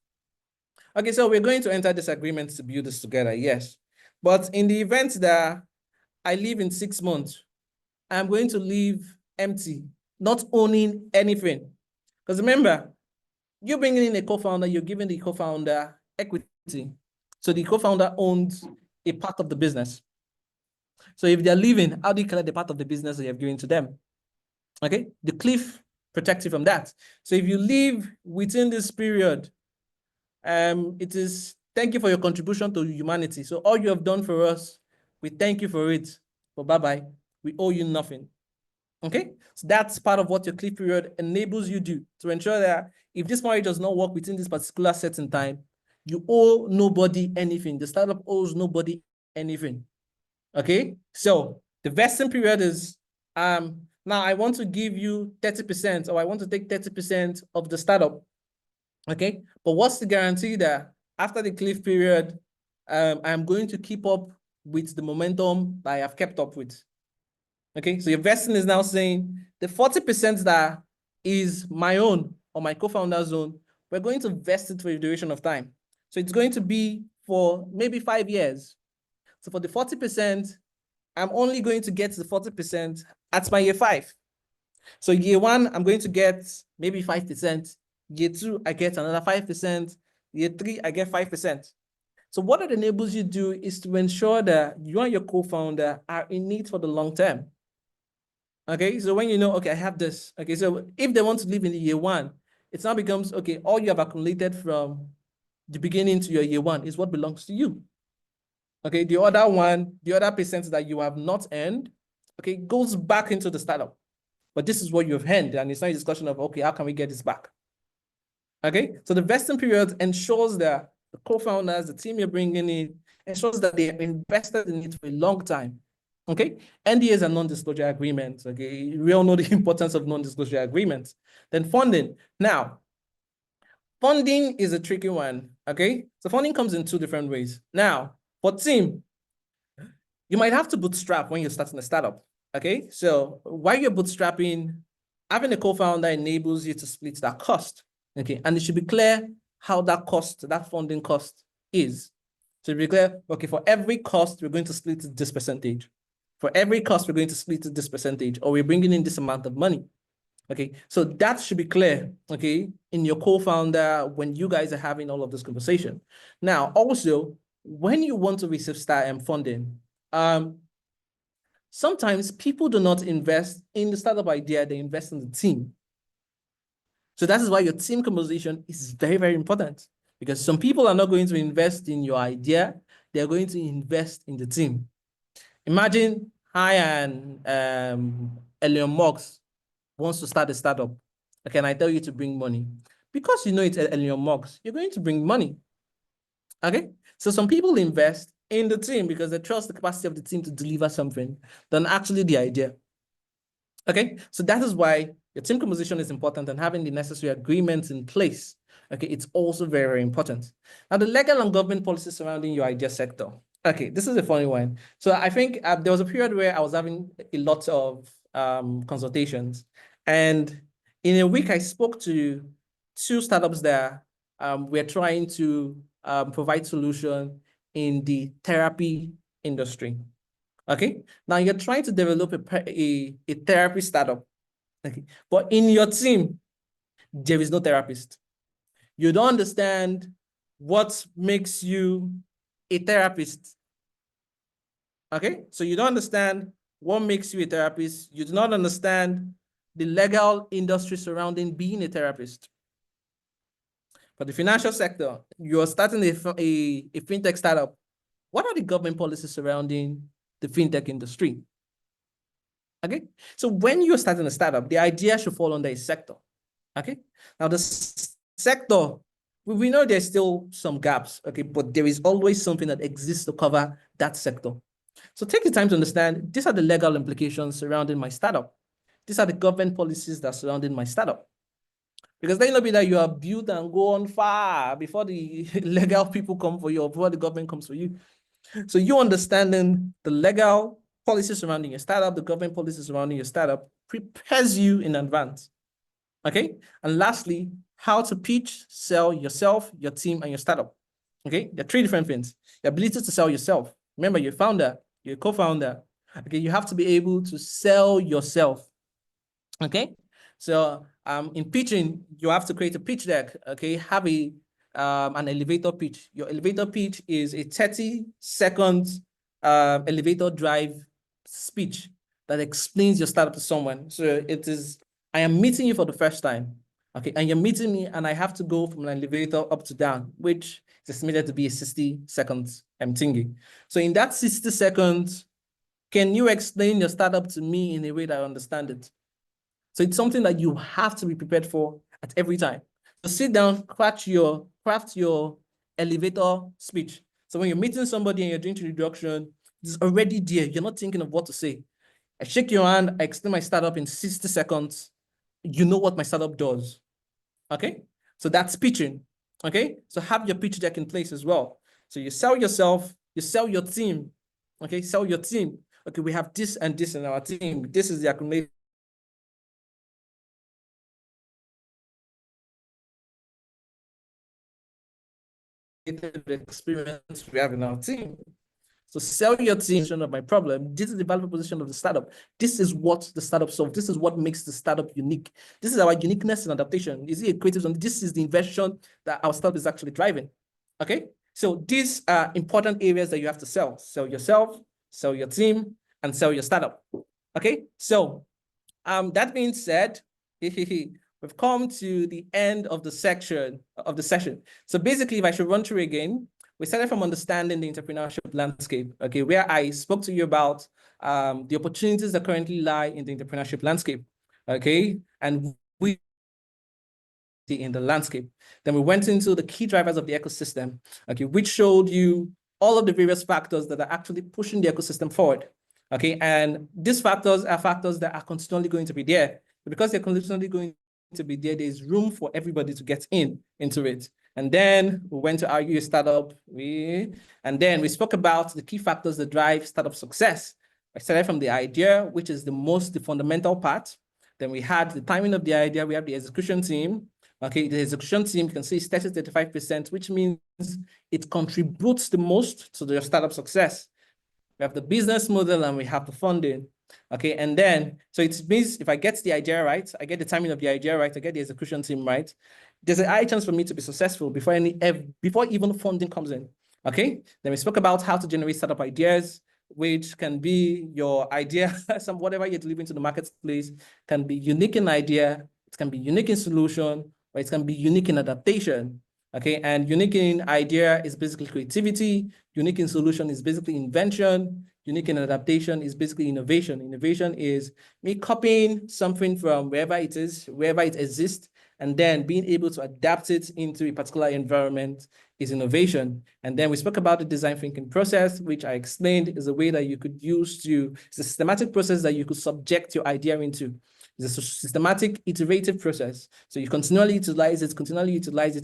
Okay, so we're going to enter this agreement to build this together, yes. But in the event that I leave in 6 months, I'm going to leave empty, not owning anything. Because remember, you're bringing in a co-founder, you're giving the co-founder equity. So the co-founder owns a part of the business. So if they're leaving, how do you collect the part of the business that you have given to them? Okay, the cliff protects you from that. So if you leave within this period, it is thank you for your contribution to humanity. So all you have done for us, we thank you for it. But bye-bye. We owe you nothing. Okay? So that's part of what your cliff period enables you do to ensure that if this marriage does not work within this particular certain time, you owe nobody anything. The startup owes nobody anything. Okay? So the vesting period is Now I want to give you 30%, or I want to take 30% of the startup. Okay, but what's the guarantee that after the cliff period, I'm going to keep up with the momentum that I have kept up with? Okay, so your vesting is now saying the 40% that is my own or my co-founder's own, we're going to vest it for a duration of time. So it's going to be for maybe 5 years. So for the 40%, I'm only going to get the 40% at my year 5. So year 1, I'm going to get maybe 5%. Year 2, I get another 5%. Year 3, I get 5%. So what it enables you to do is to ensure that you and your co-founder are in it for the long term. Okay, so when you know, okay, I have this. Okay, so if they want to live in the year 1, it now becomes, okay, all you have accumulated from the beginning to your year 1 is what belongs to you. Okay, the other one, the other percent that you have not earned, okay, goes back into the startup. But this is what you've earned, and it's not a discussion of, okay, how can we get this back? Okay, so the vesting period ensures that the co-founders, the team you're bringing in, ensures that they are invested in it for a long time. Okay, NDAs are non-disclosure agreements. Okay, we all know the importance of non-disclosure agreements. Then funding. Now, funding is a tricky one. Okay, so funding comes in 2 different ways. Now, for team, you might have to bootstrap when you're starting a startup. Okay, so while you're bootstrapping, having a co-founder enables you to split that cost. Okay, and it should be clear how that cost, that funding cost is. So be clear, okay, for every cost, we're going to split this percentage. For every cost, we're going to split this percentage, or we're bringing in this amount of money. Okay, so that should be clear, okay, in your co-founder when you guys are having all of this conversation. Now, also, when you want to receive funding, sometimes people do not invest in the startup idea, they invest in the team. So that is why your team composition is very, very important, because some people are not going to invest in your idea, they're going to invest in the team. Imagine I and Elon Musk wants to start a startup. Okay, and I tell you to bring money. Because you know it's Elon Musk, you're going to bring money. Okay, so some people invest in the team because they trust the capacity of the team to deliver something than actually the idea. Okay, so that is why your team composition is important, and having the necessary agreements in place. Okay, it's also very, very important. Now, the legal and government policies surrounding your idea sector. Okay, this is a funny one. So I think there was a period where I was having a lot of consultations, and in a week I spoke to 2 startups that we're trying to provide solution in the therapy industry. Okay, now you're trying to develop a therapy startup. Okay, but in your team, there is no therapist. You don't understand what makes you a therapist. Okay, so you don't understand what makes you a therapist. You do not understand the legal industry surrounding being a therapist. For the financial sector, you're starting a fintech startup. What are the government policies surrounding the fintech industry? Okay, so when you're starting a startup, the idea should fall under a sector. Okay, now the sector, we know there's still some gaps, okay, but there is always something that exists to cover that sector. So take the time to understand, these are the legal implications surrounding my startup. These are the government policies that are surrounding my startup. Because then it'll be that you are built and go on far before the legal people come for you, or before the government comes for you. So you understanding the legal policies surrounding your startup, the government policies surrounding your startup prepares you in advance. Okay. And lastly, how to pitch, sell yourself, your team, and your startup. Okay. There are 3 different things. The ability to sell yourself. Remember, you're a founder, you're a co-founder. Okay. You have to be able to sell yourself. Okay. So in pitching, you have to create a pitch deck. Okay. Have an elevator pitch. Your elevator pitch is a 30-second elevator drive speech that explains your startup to someone. So it is, I am meeting you for the first time. Okay, and you're meeting me, and I have to go from an elevator up to down, which is estimated to be a 60-second thingy. So in that 60 seconds, can you explain your startup to me in a way that I understand it? So it's something that you have to be prepared for at every time. So sit down, craft your elevator speech. So when you're meeting somebody and you're doing introduction, it's already there. You're not thinking of what to say. I shake your hand, I explain my startup in 60 seconds. You know what my startup does. Okay? So that's pitching. Okay? So have your pitch deck in place as well. So you sell yourself, you sell your team. Okay? Sell your team. Okay, we have this and this in our team. This is the accumulated experience we have in our team. So sell your team of my problem. This is the value proposition of the startup. This is what the startup solves. This is what makes the startup unique. This is our uniqueness and adaptation. Is it a creative zone? This is the invention that our startup is actually driving. Okay. So these are important areas that you have to sell. Sell yourself, sell your team, and sell your startup. Okay. So that being said, we've come to the end of the session. So basically, if I should run through again, we started from understanding the entrepreneurship landscape, okay, where I spoke to you about the opportunities that currently lie in the entrepreneurship landscape, okay, and we in the landscape. Then we went into the key drivers of the ecosystem, okay, which showed you all of the various factors that are actually pushing the ecosystem forward, okay, and these factors are factors that are continually going to be there. Because they're continually going to be there, there's room for everybody to get into it. And then we went to argue startup. And then we spoke about the key factors that drive startup success. I started from the idea, which is the fundamental part. Then we had the timing of the idea. We have the execution team. Okay, the execution team, you can see, is 30-35%, which means it contributes the most to your startup success. We have the business model and we have the funding. Okay, and then, so it means if I get the idea right, I get the timing of the idea right, I get the execution team right, there's a high chance for me to be successful before even funding comes in. Okay, then we spoke about how to generate startup ideas, which can be your idea, whatever you're delivering to the marketplace can be unique in idea, it can be unique in solution, or it can be unique in adaptation. Okay, and unique in idea is basically creativity, unique in solution is basically invention, unique in adaptation is basically innovation. Innovation is me copying something from wherever it is, wherever it exists, and then being able to adapt it into a particular environment is innovation. And then we spoke about the design thinking process, which I explained is a way that you could use it's a systematic process that you could subject your idea into. It's a systematic, iterative process. So you continually utilize it,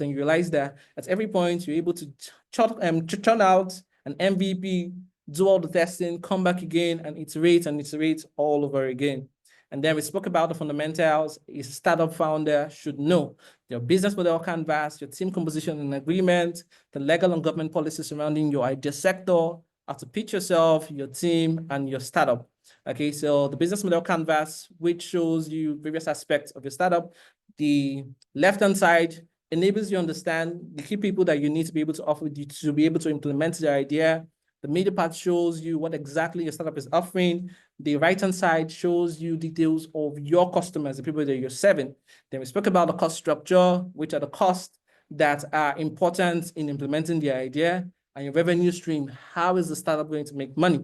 and you realize that at every point, you're able to churn out an MVP, do all the testing, come back again, and iterate all over again. And then we spoke about the fundamentals a startup founder should know: your business model canvas, your team composition and agreement, the legal and government policies surrounding your idea sector, how to pitch yourself, your team, and your startup. Okay, so the business model canvas, which shows you various aspects of your startup. The left-hand side enables you to understand the key people that you need to be able to offer you to be able to implement the idea. The middle part shows you what exactly your startup is offering. The right-hand side shows you details of your customers, the people that you're serving. Then we spoke about the cost structure, which are the costs that are important in implementing the idea, and your revenue stream. How is the startup going to make money?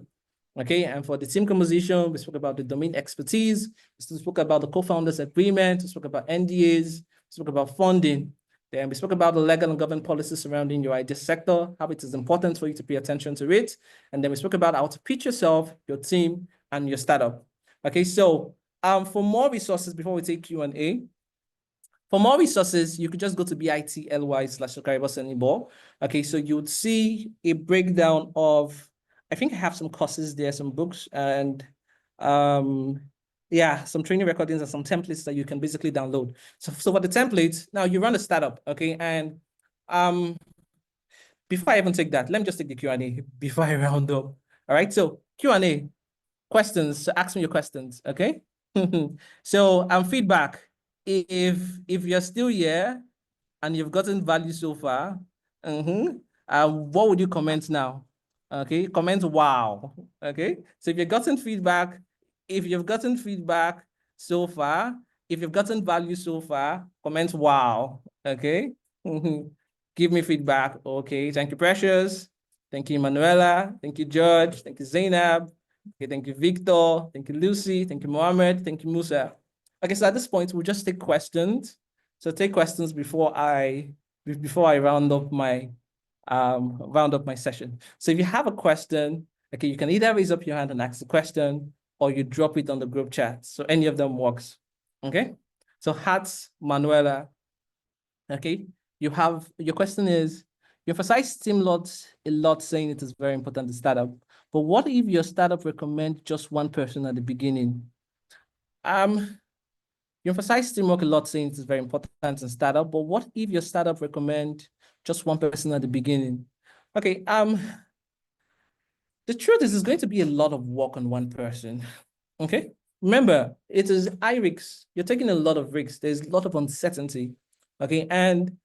Okay, and for the team composition, we spoke about the domain expertise, we spoke about the co-founders agreement, we spoke about NDAs, we spoke about funding. Then we spoke about the legal and government policies surrounding your idea sector, how it is important for you to pay attention to it. And then we spoke about how to pitch yourself, your team, and your startup. Okay, so for more resources, before we take Q&A, for more resources, you could just go to bit.ly/Sokaribo Senibo. Okay, so you would see a breakdown of, I think I have some courses there, some books, and yeah, some training recordings and some templates that you can basically download. So for the templates, now you run a startup, okay? And before I even take that, let me just take the Q&A before I round up. All right, so Q&A, questions, so ask me your questions, okay? So feedback. If you're still here and you've gotten value so far, what would you comment now? Okay, comment wow. Okay, so if you've gotten feedback, so far, if you've gotten value so far, comment wow. Okay, give me feedback. Okay, thank you, Precious. Thank you, Manuela. Thank you, George. Thank you, Zainab. Okay, thank you, Victor. Thank you, Lucy. Thank you, Mohammed. Thank you, Musa. Okay, so at this point, we'll just take questions. So take questions before I round up my session. So if you have a question, okay, you can either raise up your hand and ask the question, or you drop it on the group chat. So any of them works. Okay. So Hats, Manuela. Okay. You have, your question is, you emphasize team lots a lot, saying it is very important to startup. But what if your startup recommend just one person at the beginning? You emphasize teamwork a lot, saying it is very important in startup. But what if your startup recommend just one person at the beginning? Okay. The truth is, it's going to be a lot of work on one person. Okay. Remember, it is high risks. You're taking a lot of risks. There's a lot of uncertainty. Okay. And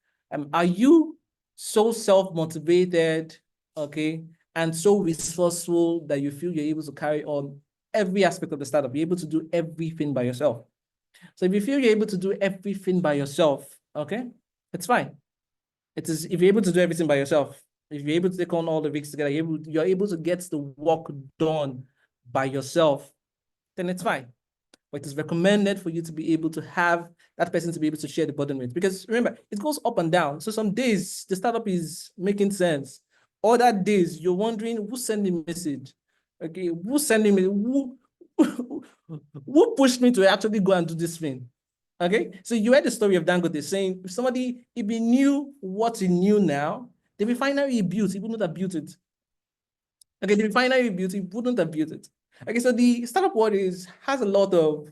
are you so self-motivated, okay, and so resourceful that you feel you're able to carry on every aspect of the startup? You're able to do everything by yourself. So if you feel you're able to do everything by yourself, okay, it's fine. It is, if you're able to do everything by yourself, if you're able to take on all the risks together, you're able to get the work done by yourself, then it's fine. But it is recommended for you to be able to have that person to be able to share the burden with. Because remember, it goes up and down. So some days the startup is making sense. Other days you're wondering who's sending message. Okay, who's sending me? Who pushed me to actually go and do this thing? Okay, so you heard the story of Dangote saying, if somebody, if he knew what he knew now, the refinery he built, he wouldn't have built it. Okay, the refinery he built, he wouldn't have built it. Okay, so the startup world has a lot of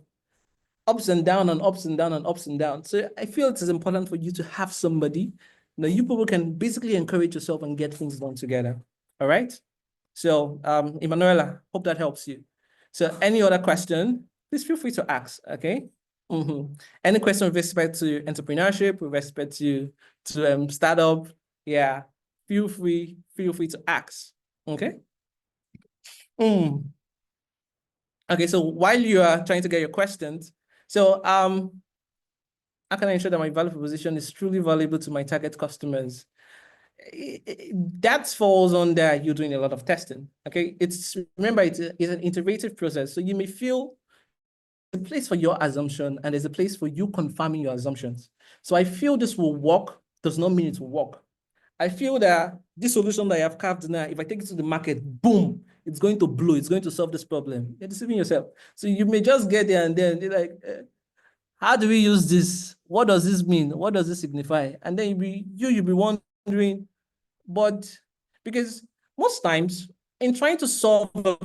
ups and downs and ups and downs and ups and downs. So I feel it is important for you to have somebody, you people can basically encourage yourself and get things done together. All right. So, Emanuela, hope that helps you. So any other question, please feel free to ask, okay? Any question with respect to entrepreneurship, with respect to startup, yeah, feel free to ask, okay? Okay, so while you are trying to get your questions, so how can I ensure that my value proposition is truly valuable to my target customers? That falls under you doing a lot of testing. Okay, remember it's an iterative process. So you may feel a place for your assumption and there's a place for you confirming your assumptions. So I feel this will work does not mean it will work. I feel that this solution that I have carved now, if I take it to the market, boom, it's going to blow. It's going to solve this problem. You're deceiving yourself. So you may just get there and then you're like, how do we use this? What does this mean? What does this signify? And then you'll be wondering, but because most times in trying to solve a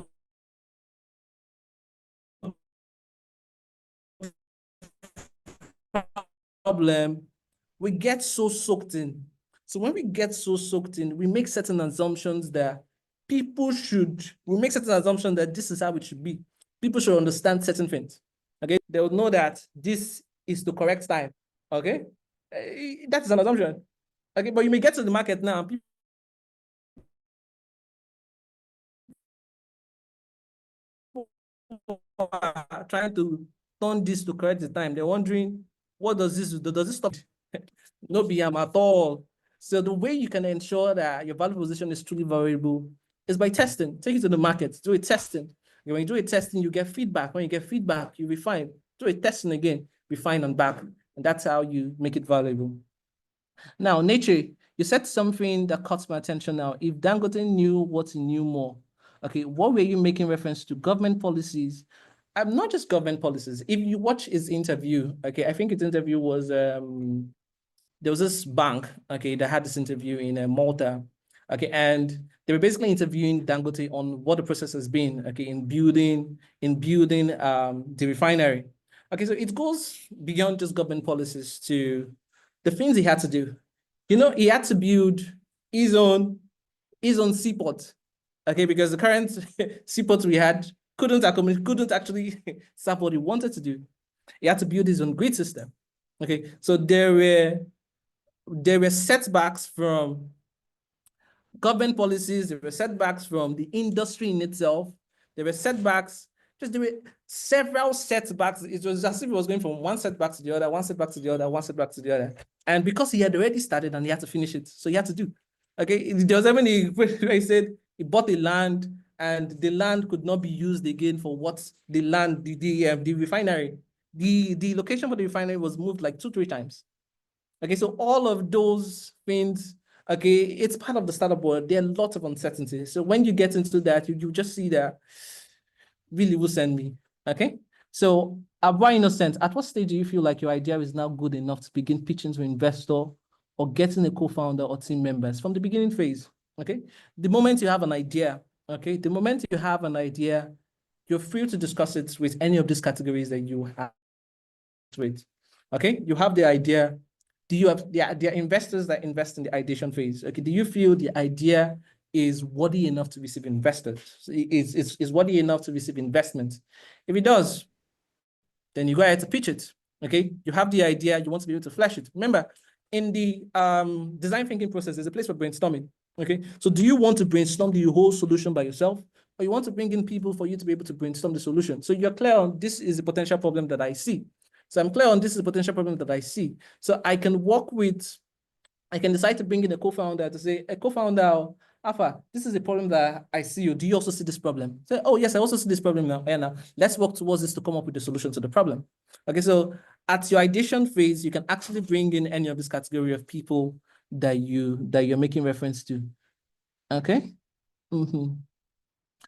problem, we get so soaked in. So when we get so soaked in, we make certain assumptions that we make certain assumptions that this is how it should be. People should understand certain things. Okay, they will know that this is the correct time. Okay, that is an assumption. Okay, but you may get to the market now, people are trying to turn this to correct the time. They're wondering, what does this do? Does this stop? No BM at all. So the way you can ensure that your value position is truly valuable is by testing. Take it to the market, do a testing. When you do a testing, you get feedback. When you get feedback, you refine. Do a testing again, refine and back. And that's how you make it valuable. Now, Nature, you said something that caught my attention now. If Dangote knew what he knew more, okay, what were you making reference to? Government policies? Not just government policies. If you watch his interview, okay, I think his interview was, there was this bank, okay, that had this interview in Malta, okay, and they were basically interviewing Dangote on what the process has been, okay, in building the refinery. Okay, so it goes beyond just government policies to the things he had to do. He had to build his own seaport, okay, because the current seaport we had couldn't actually serve what he wanted to do. He had to build his own grid system. Okay, so there were setbacks from government policies, there were setbacks from the industry in itself, there were setbacks, there were several setbacks. It was as if it was going from one setback to the other, one setback to the other, one setback to the other. And because he had already started and he had to finish it, so he had to do. Okay, there was even where he said he bought the land and the land could not be used again for what the land, the refinery, the location for the refinery was moved like 2-3 times. Okay, so all of those things, okay, it's part of the startup world. There are lots of uncertainty. So when you get into that, you just see that really will send me. Okay. So why innocent? At what stage do you feel like your idea is now good enough to begin pitching to investor or getting a co-founder or team members from the beginning phase? Okay. The moment you have an idea, okay, the moment you have an idea, you're free to discuss it with any of these categories that you have with. Okay, you have the idea. Do you have there are investors that invest in the ideation phase? Okay, do you feel the idea is worthy enough to receive investors? Is worthy enough to receive investment? If it does, then you go ahead to pitch it. Okay, you have the idea, you want to be able to flesh it. Remember, in the design thinking process, there's a place for brainstorming. Okay, so do you want to brainstorm the whole solution by yourself, or you want to bring in people for you to be able to brainstorm the solution? So you're clear on this is a potential problem that I see. So I'm clear on this is a potential problem that I see. So I can work with, I can decide to bring in a co-founder to say, a co-founder, Alpha, this is a problem that I see you. Do you also see this problem? Say, oh, yes, I also see this problem now. And now let's work towards this to come up with a solution to the problem. Okay, so at your ideation phase, you can actually bring in any of this category of people that you're making reference to. Okay.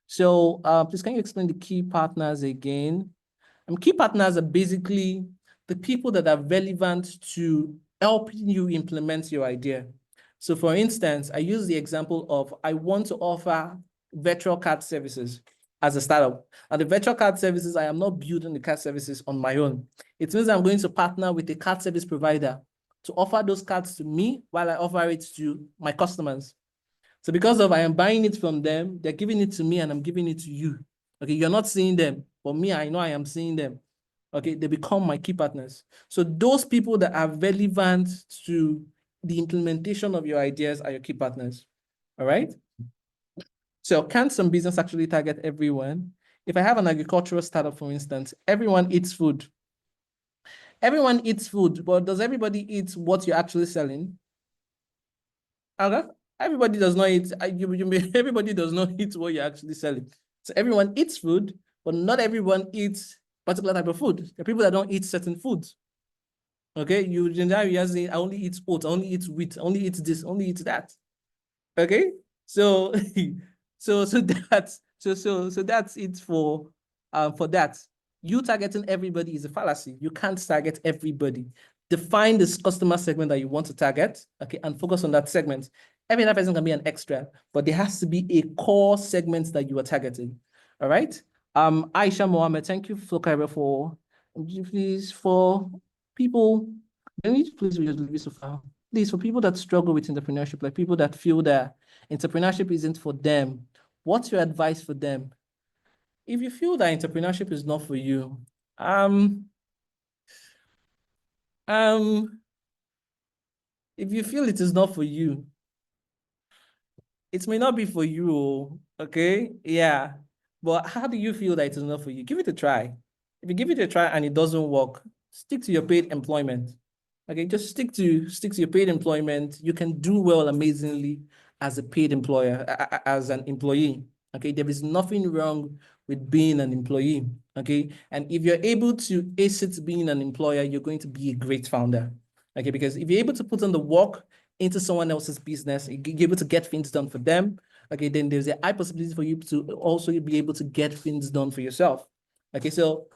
So please, can you explain the key partners again? Key partners are basically the people that are relevant to helping you implement your idea. So for instance, I use the example of I want to offer virtual card services as a startup. And the virtual card services, I am not building the card services on my own. It means I'm going to partner with a card service provider to offer those cards to me while I offer it to my customers. So because of I am buying it from them, they're giving it to me and I'm giving it to you. Okay, you're not seeing them, but me, I know I am seeing them. Okay, they become my key partners. So those people that are relevant to the implementation of your ideas are your key partners. All right. So can some business actually target everyone? If I have an agricultural startup, for instance, everyone eats food. Everyone eats food, but does everybody eat what you're actually selling? Okay. Everybody does not eat, everybody does not eat what you're actually selling. So everyone eats food, but not everyone eats particular type of food. There are people that don't eat certain foods. Okay, you say, I only eat oats, I only eat wheat, I only eat this, only eat that. Okay, so so that's it for that. You targeting everybody is a fallacy. You can't target everybody. Define this customer segment that you want to target, okay, and focus on that segment. Every other person can be an extra, but there has to be a core segment that you are targeting. All right. Aisha Mohammed, thank you, Sokaribo, for please for people. Please please for people that struggle with entrepreneurship, like people that feel that entrepreneurship isn't for them. What's your advice for them? If you feel that entrepreneurship is not for you, if you feel it is not for you, it may not be for you, okay? Yeah. But how do you feel that it is not for you? Give it a try. If you give it a try and it doesn't work, stick to your paid employment. Okay, just stick to your paid employment. You can do well amazingly as a paid employer, as an employee. Okay, there is nothing wrong with being an employee. Okay, and if you're able to ace it being an employer, you're going to be a great founder. Okay, because if you're able to put on the work into someone else's business, you're able to get things done for them. Okay, then there's a high possibility for you to also be able to get things done for yourself. Okay, so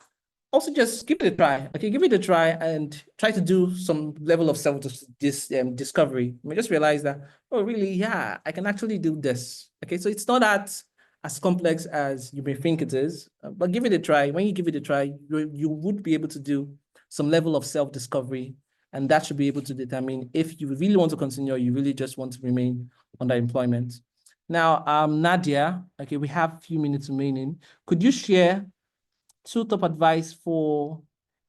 also just give it a try. Okay, give it a try and try to do some level of discovery. I mean, just realize that, oh, really, yeah, I can actually do this. Okay, so it's not that as complex as you may think it is, but give it a try. When you give it a try, you would be able to do some level of self-discovery, and that should be able to determine if you really want to continue or you really just want to remain under employment. Now, Nadia, okay, we have a few minutes remaining. Could you share 2 top advice for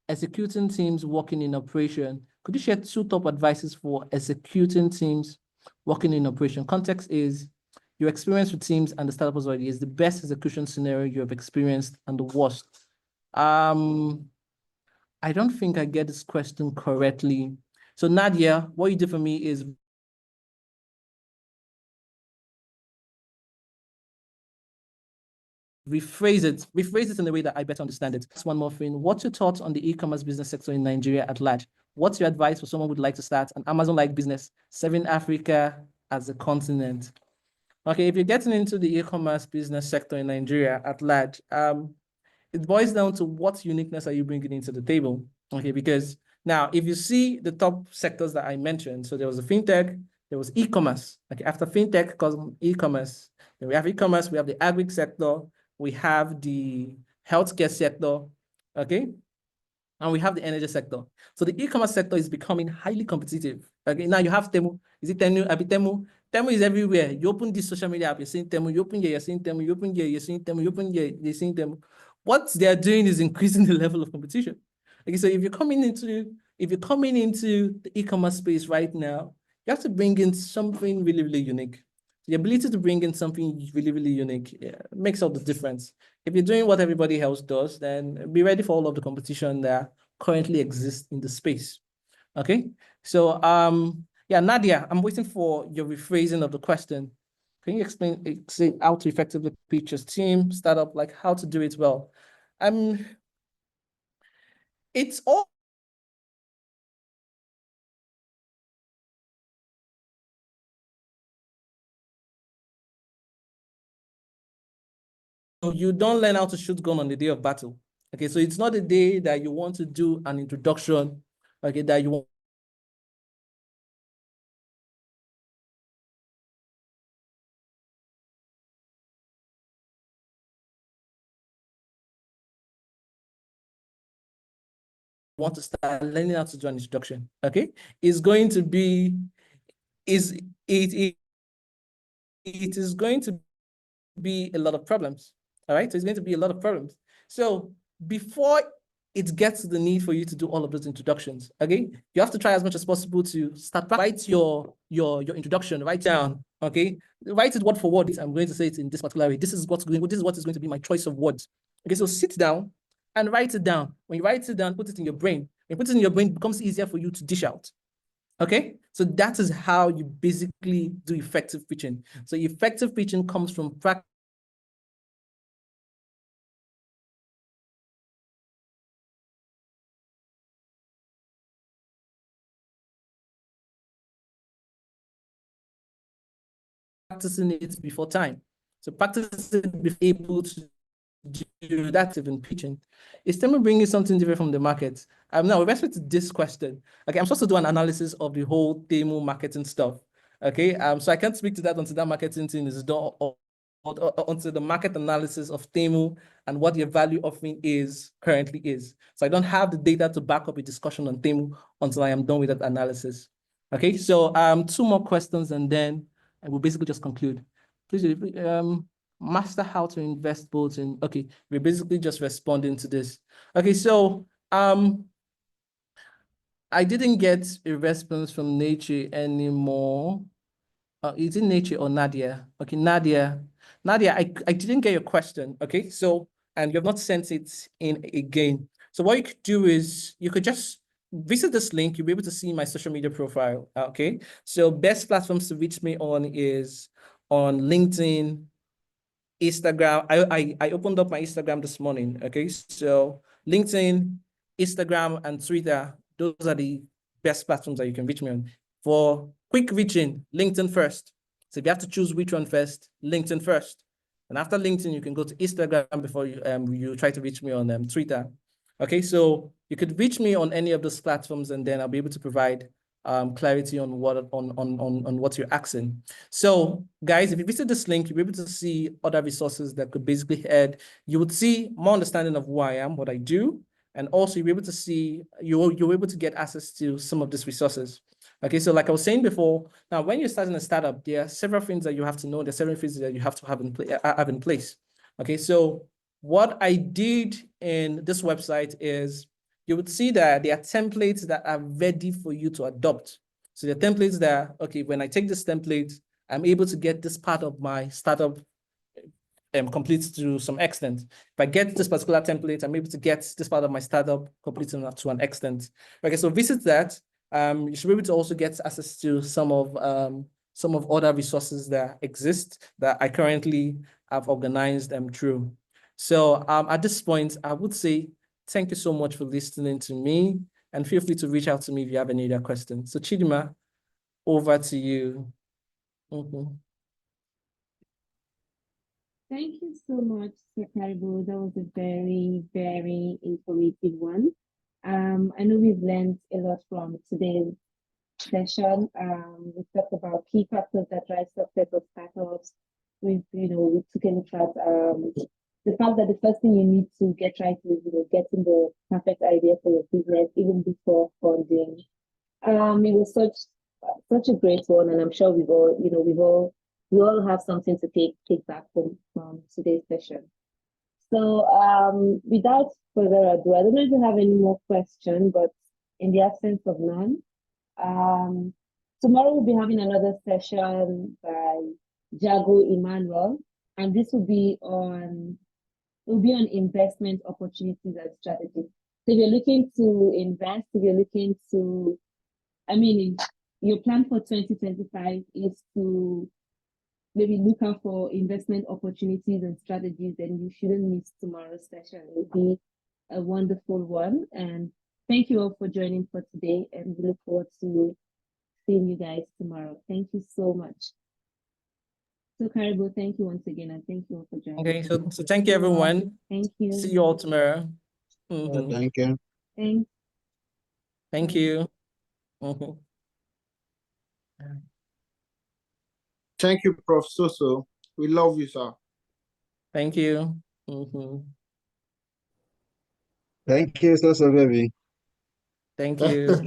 executing teams working in operation? Could you share 2 top advices for executing teams working in operation? Context is your experience with teams and the startup already is the best execution scenario you have experienced and the worst. I don't think I get this question correctly. So Nadia, what you did for me is rephrase it in a way that I better understand it. That's one more thing. What's your thoughts on the e-commerce business sector in Nigeria at large? What's your advice for someone who would like to start an Amazon-like business serving Africa as a continent? Okay, if you're getting into the e-commerce business sector in Nigeria at large, it boils down to what uniqueness are you bringing into the table? Okay, because now if you see the top sectors that I mentioned, so there was a fintech, there was e-commerce. Okay, after fintech comes e-commerce. Then we have e-commerce, we have the agri sector, we have the healthcare sector, okay, and we have the energy sector. So the e-commerce sector is becoming highly competitive. Okay, now you have Temu. Is it Temu? Temu. Temu is everywhere. You open this social media app, you're seeing Temu. You open here, you're seeing Temu. You open here, you're seeing Temu. You open here, you're seeing Temu. What they are doing is increasing the level of competition. Okay, so if you're coming into the e-commerce space right now, you have to bring in something really, really unique. The ability to bring in something really, really unique makes all the difference. If you're doing what everybody else does, then be ready for all of the competition that currently exists in the space. Okay, so yeah, Nadia, I'm waiting for your rephrasing of the question. Can you explain how to effectively pitch your team, startup, like how to do it well? It's all you don't learn how to shoot gun on the day of battle. Okay, so it's not the day that you want to do an introduction, okay, that you want to start learning how to do an introduction. Okay, it's going to be it is going to be a lot of problems. All right, so it's going to be a lot of problems. So before it gets to the need for you to do all of those introductions, okay, you have to try as much as possible to write your introduction, write down, okay, write it word for word. I'm going to say it in this particular way. This is what is going to be my choice of words. Okay, so sit down and write it down. When you write it down, put it in your brain. When you put it in your brain, it becomes easier for you to dish out. Okay, so that is how you basically do effective pitching. So effective pitching comes from practicing it before time. So practicing before able to do that even pitching. It's time to bring you something different from the market. Now with respect to this question, okay, I'm supposed to do an analysis of the whole Temu marketing stuff. Okay, so I can't speak to that until that marketing thing is done, or until the market analysis of Temu and what your value offering is currently is. So I don't have the data to back up a discussion on Temu until I am done with that analysis. Okay, so two more questions and then I will basically just conclude. Please master how to invest both in, okay, we're basically just responding to this. Okay, so I didn't get a response from Nature anymore. Is it Nature or Nadia? Okay, Nadia. Nadia, I didn't get your question. Okay, so, and you have not sent it in again. So what you could do is you could just visit this link. You'll be able to see my social media profile. Okay, so best platforms to reach me on is on LinkedIn, Instagram. I opened up my Instagram this morning. Okay, so LinkedIn, Instagram, and Twitter. Those are the best platforms that you can reach me on. For quick reaching, LinkedIn first. So if you have to choose which one first, LinkedIn first. And after LinkedIn, you can go to Instagram before you try to reach me on Twitter. Okay, so you could reach me on any of those platforms, and then I'll be able to provide clarity on what you're asking. So guys, if you visit this link, you'll be able to see other resources that could basically add, you would see more understanding of who I am, what I do, and also you'll be able to see, you're able to get access to some of these resources. Okay, so like I was saying before, now when you're starting a startup, there are several things that you have to know, there are several things that you have to have in place. Okay, so what I did in this website is you would see that there are templates that are ready for you to adopt. So the templates that, okay, when I take this template, I'm able to get this part of my startup complete to some extent. If I get this particular template, I'm able to get this part of my startup complete to an extent. Okay, so visit that. You should be able to also get access to some of other resources that exist that I currently have organized through. So at this point, I would say thank you so much for listening to me, and feel free to reach out to me if you have any other questions. So Chidima, over to you. Thank you so much, Sokaribo. That was a very, very informative one. I know we've learned a lot from today's session. We talked about key factors that drive success of startups. We took a look at the fact that the first thing you need to get right is, getting the perfect idea for your business even before funding. It was such a great one, and I'm sure we all have something to take back from today's session. So, without further ado, I don't know if you have any more questions, but in the absence of none, um, tomorrow we'll be having another session by Jago Emmanuel, and this will be on investment opportunities and strategies. So if you're looking to invest, if you're looking to, your plan for 2025 is to maybe look out for investment opportunities and strategies, then you shouldn't miss tomorrow's session. It will be a wonderful one. And thank you all for joining for today, and we look forward to seeing you guys tomorrow. Thank you so much. Sokaribo, thank you once again, and thank you all for joining. Okay, so thank you, everyone. Thank you. See you all tomorrow. Mhm. Thank you. Thanks. Thank you. Mhm. Thank you, Prof. Soso. We love you, sir. Thank you. Mhm. Thank you, Soso baby. Thank you.